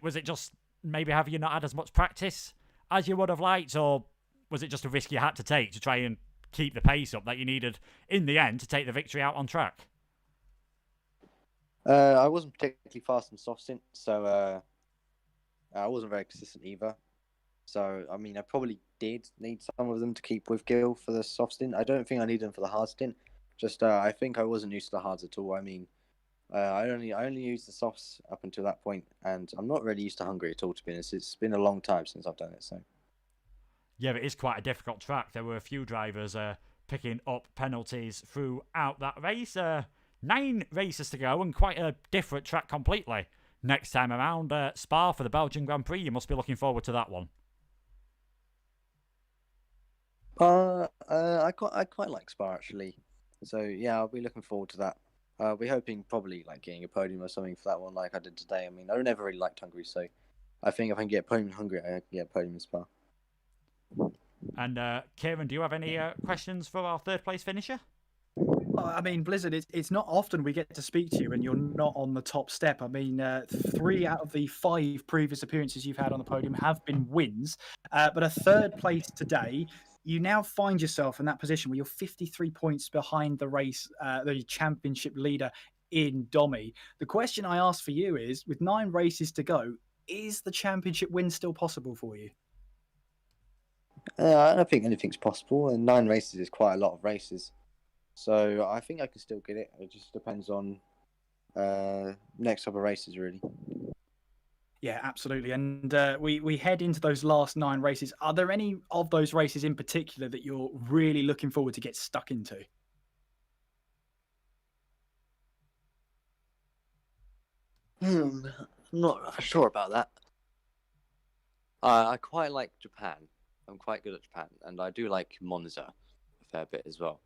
was it just maybe have you not had as much practice as you would have liked, or was it just a risk you had to take to try and keep the pace up that you needed in the end to take the victory out on track? I wasn't particularly fast in soft stint, so I wasn't very consistent either. So, I mean, I probably did need some of them to keep with Gil for the soft stint. I don't think I need them for the hard stint. Just, I think I wasn't used to the hards at all. I mean, I only used the softs up until that point, and I'm not really used to Hungary at all, to be honest. It's been a long time since I've done it, so. Yeah, it is quite a difficult track. There were a few drivers picking up penalties throughout that race. 9 races to go, and quite a different track completely. Next time around, Spa for the Belgian Grand Prix. You must be looking forward to that one. I quite like Spa actually, so yeah, I'll be looking forward to that. I'll be hoping probably like getting a podium or something for that one, like I did today. I mean, I never really liked Hungary, so I think if I can get a podium in Hungary, I can get a podium in Spa. And Kieran, do you have any questions for our third place finisher? I mean, Blizzard, it's not often we get to speak to you and you're not on the top step. I mean, 3 out of the 5 previous appearances you've had on the podium have been wins, but a third place today. You now find yourself in that position where you're 53 points behind the race, the championship leader in Domi. The question I ask for you is, with 9 races to go, is the championship win still possible for you? I don't think anything's possible, and 9 races is quite a lot of races. So I think I can still get it. It just depends on next couple of races, really. Yeah, absolutely. And we head into those last 9 races. Are there any of those races in particular that you're really looking forward to get stuck into? I'm not sure about that. I quite like Japan. I'm quite good at Japan, and I do like Monza a fair bit as well.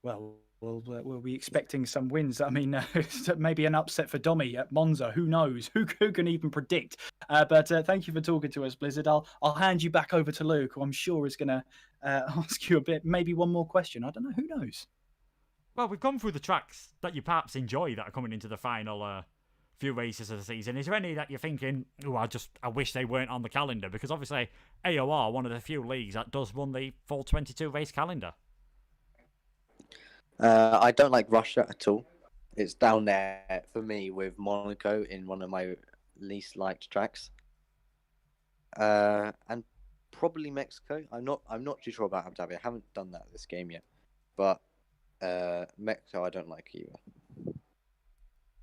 Well, we'll be expecting some wins. I mean, maybe an upset for Domi at Monza. Who knows? Who can even predict? But thank you for talking to us, Blizzard. I'll hand you back over to Luke, who I'm sure is going to ask you a bit, maybe one more question. I don't know. Who knows? Well, we've gone through the tracks that you perhaps enjoy that are coming into the final few races of the season. Is there any that you're thinking, oh, I wish they weren't on the calendar? Because obviously AOR, one of the few leagues that does run the full 22 race calendar. I don't like Russia at all. It's down there for me with Monaco in one of my least liked tracks. And probably Mexico. I'm not too sure about Abu Dhabi. I haven't done that this game yet. But Mexico I don't like either.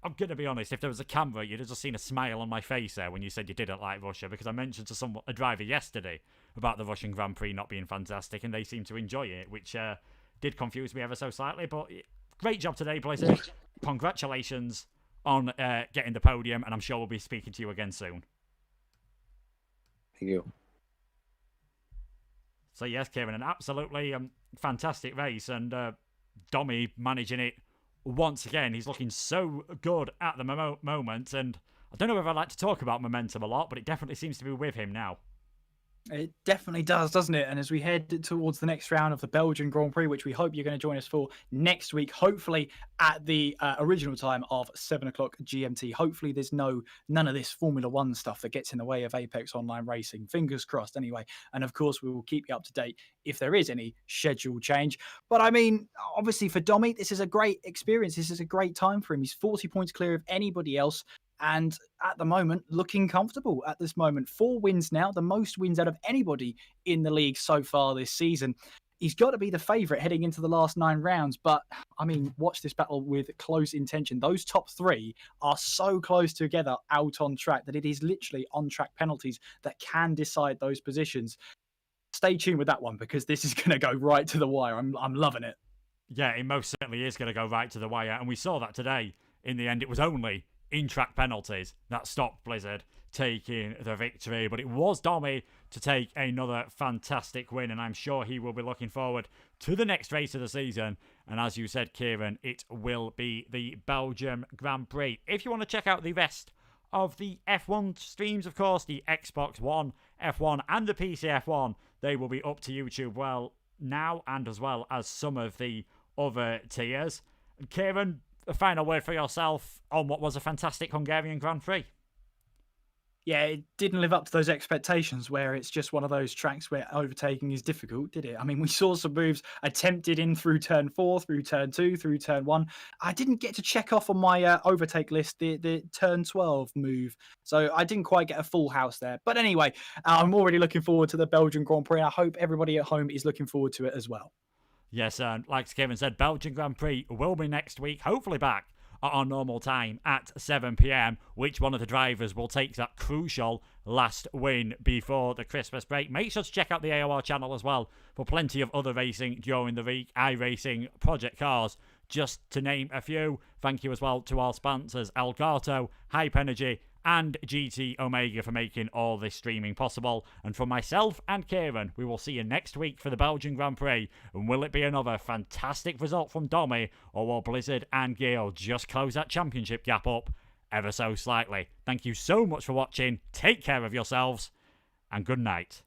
I'm going to be honest, if there was a camera, you'd have just seen a smile on my face there when you said you didn't like Russia, because I mentioned to a driver yesterday about the Russian Grand Prix not being fantastic, and they seemed to enjoy it, which did confuse me ever so slightly. But great job today, Blizzard. Congratulations on getting the podium, and I'm sure we'll be speaking to you again soon. Thank you. So yes, Kieran, an absolutely fantastic race, and Domi managing it once again. He's looking so good at the moment, and I don't know if I'd like to talk about momentum a lot, but it definitely seems to be with him now. It definitely does, doesn't it? And as we head towards the next round of the Belgian Grand Prix, which we hope you're going to join us for next week, hopefully at the original time of 7 o'clock GMT. Hopefully there's none of this Formula One stuff that gets in the way of Apex Online Racing. Fingers crossed anyway. And of course, we will keep you up to date if there is any schedule change. But I mean, obviously for Domi, this is a great experience. This is a great time for him. He's 40 points clear of anybody else. And at the moment, looking comfortable at this moment. 4 wins now, the most wins out of anybody in the league so far this season. He's got to be the favourite heading into the last 9 rounds. But, I mean, watch this battle with close intention. Those top 3 are so close together out on track that it is literally on-track penalties that can decide those positions. Stay tuned with that one, because this is going to go right to the wire. I'm loving it. Yeah, it most certainly is going to go right to the wire. And we saw that today. In the end, it was only in-track penalties that stopped Blizzard taking the victory. But it was Domi to take another fantastic win, and I'm sure he will be looking forward to the next race of the season. And as you said, Kieran, it will be the Belgium Grand Prix. If you want to check out the rest of the F1 streams, of course, the Xbox One F1 and the PC F1, they will be up to YouTube now, and as well as some of the other tiers. And Kieran, a final word for yourself on what was a fantastic Hungarian Grand Prix. Yeah, it didn't live up to those expectations where it's just one of those tracks where overtaking is difficult, did it? I mean, we saw some moves attempted in through turn 4, through turn 2, through turn 1. I didn't get to check off on my overtake list the turn 12 move, so I didn't quite get a full house there. But anyway, I'm already looking forward to the Belgian Grand Prix. I hope everybody at home is looking forward to it as well. Yes, and like Kevin said, Belgian Grand Prix will be next week, hopefully back at our normal time at 7 p.m. Which one of the drivers will take that crucial last win before the Christmas break? Make sure to check out the AOR channel as well for plenty of other racing during the week. iRacing, Project Cars, just to name a few. Thank you as well to our sponsors, Elgato, Hype Energy, and GT Omega for making all this streaming possible. And from myself and Kieran, we will see you next week for the Belgian Grand Prix. And will it be another fantastic result from Domi, or will Blizzard and Gale just close that championship gap up ever so slightly? Thank you so much for watching. Take care of yourselves, and good night.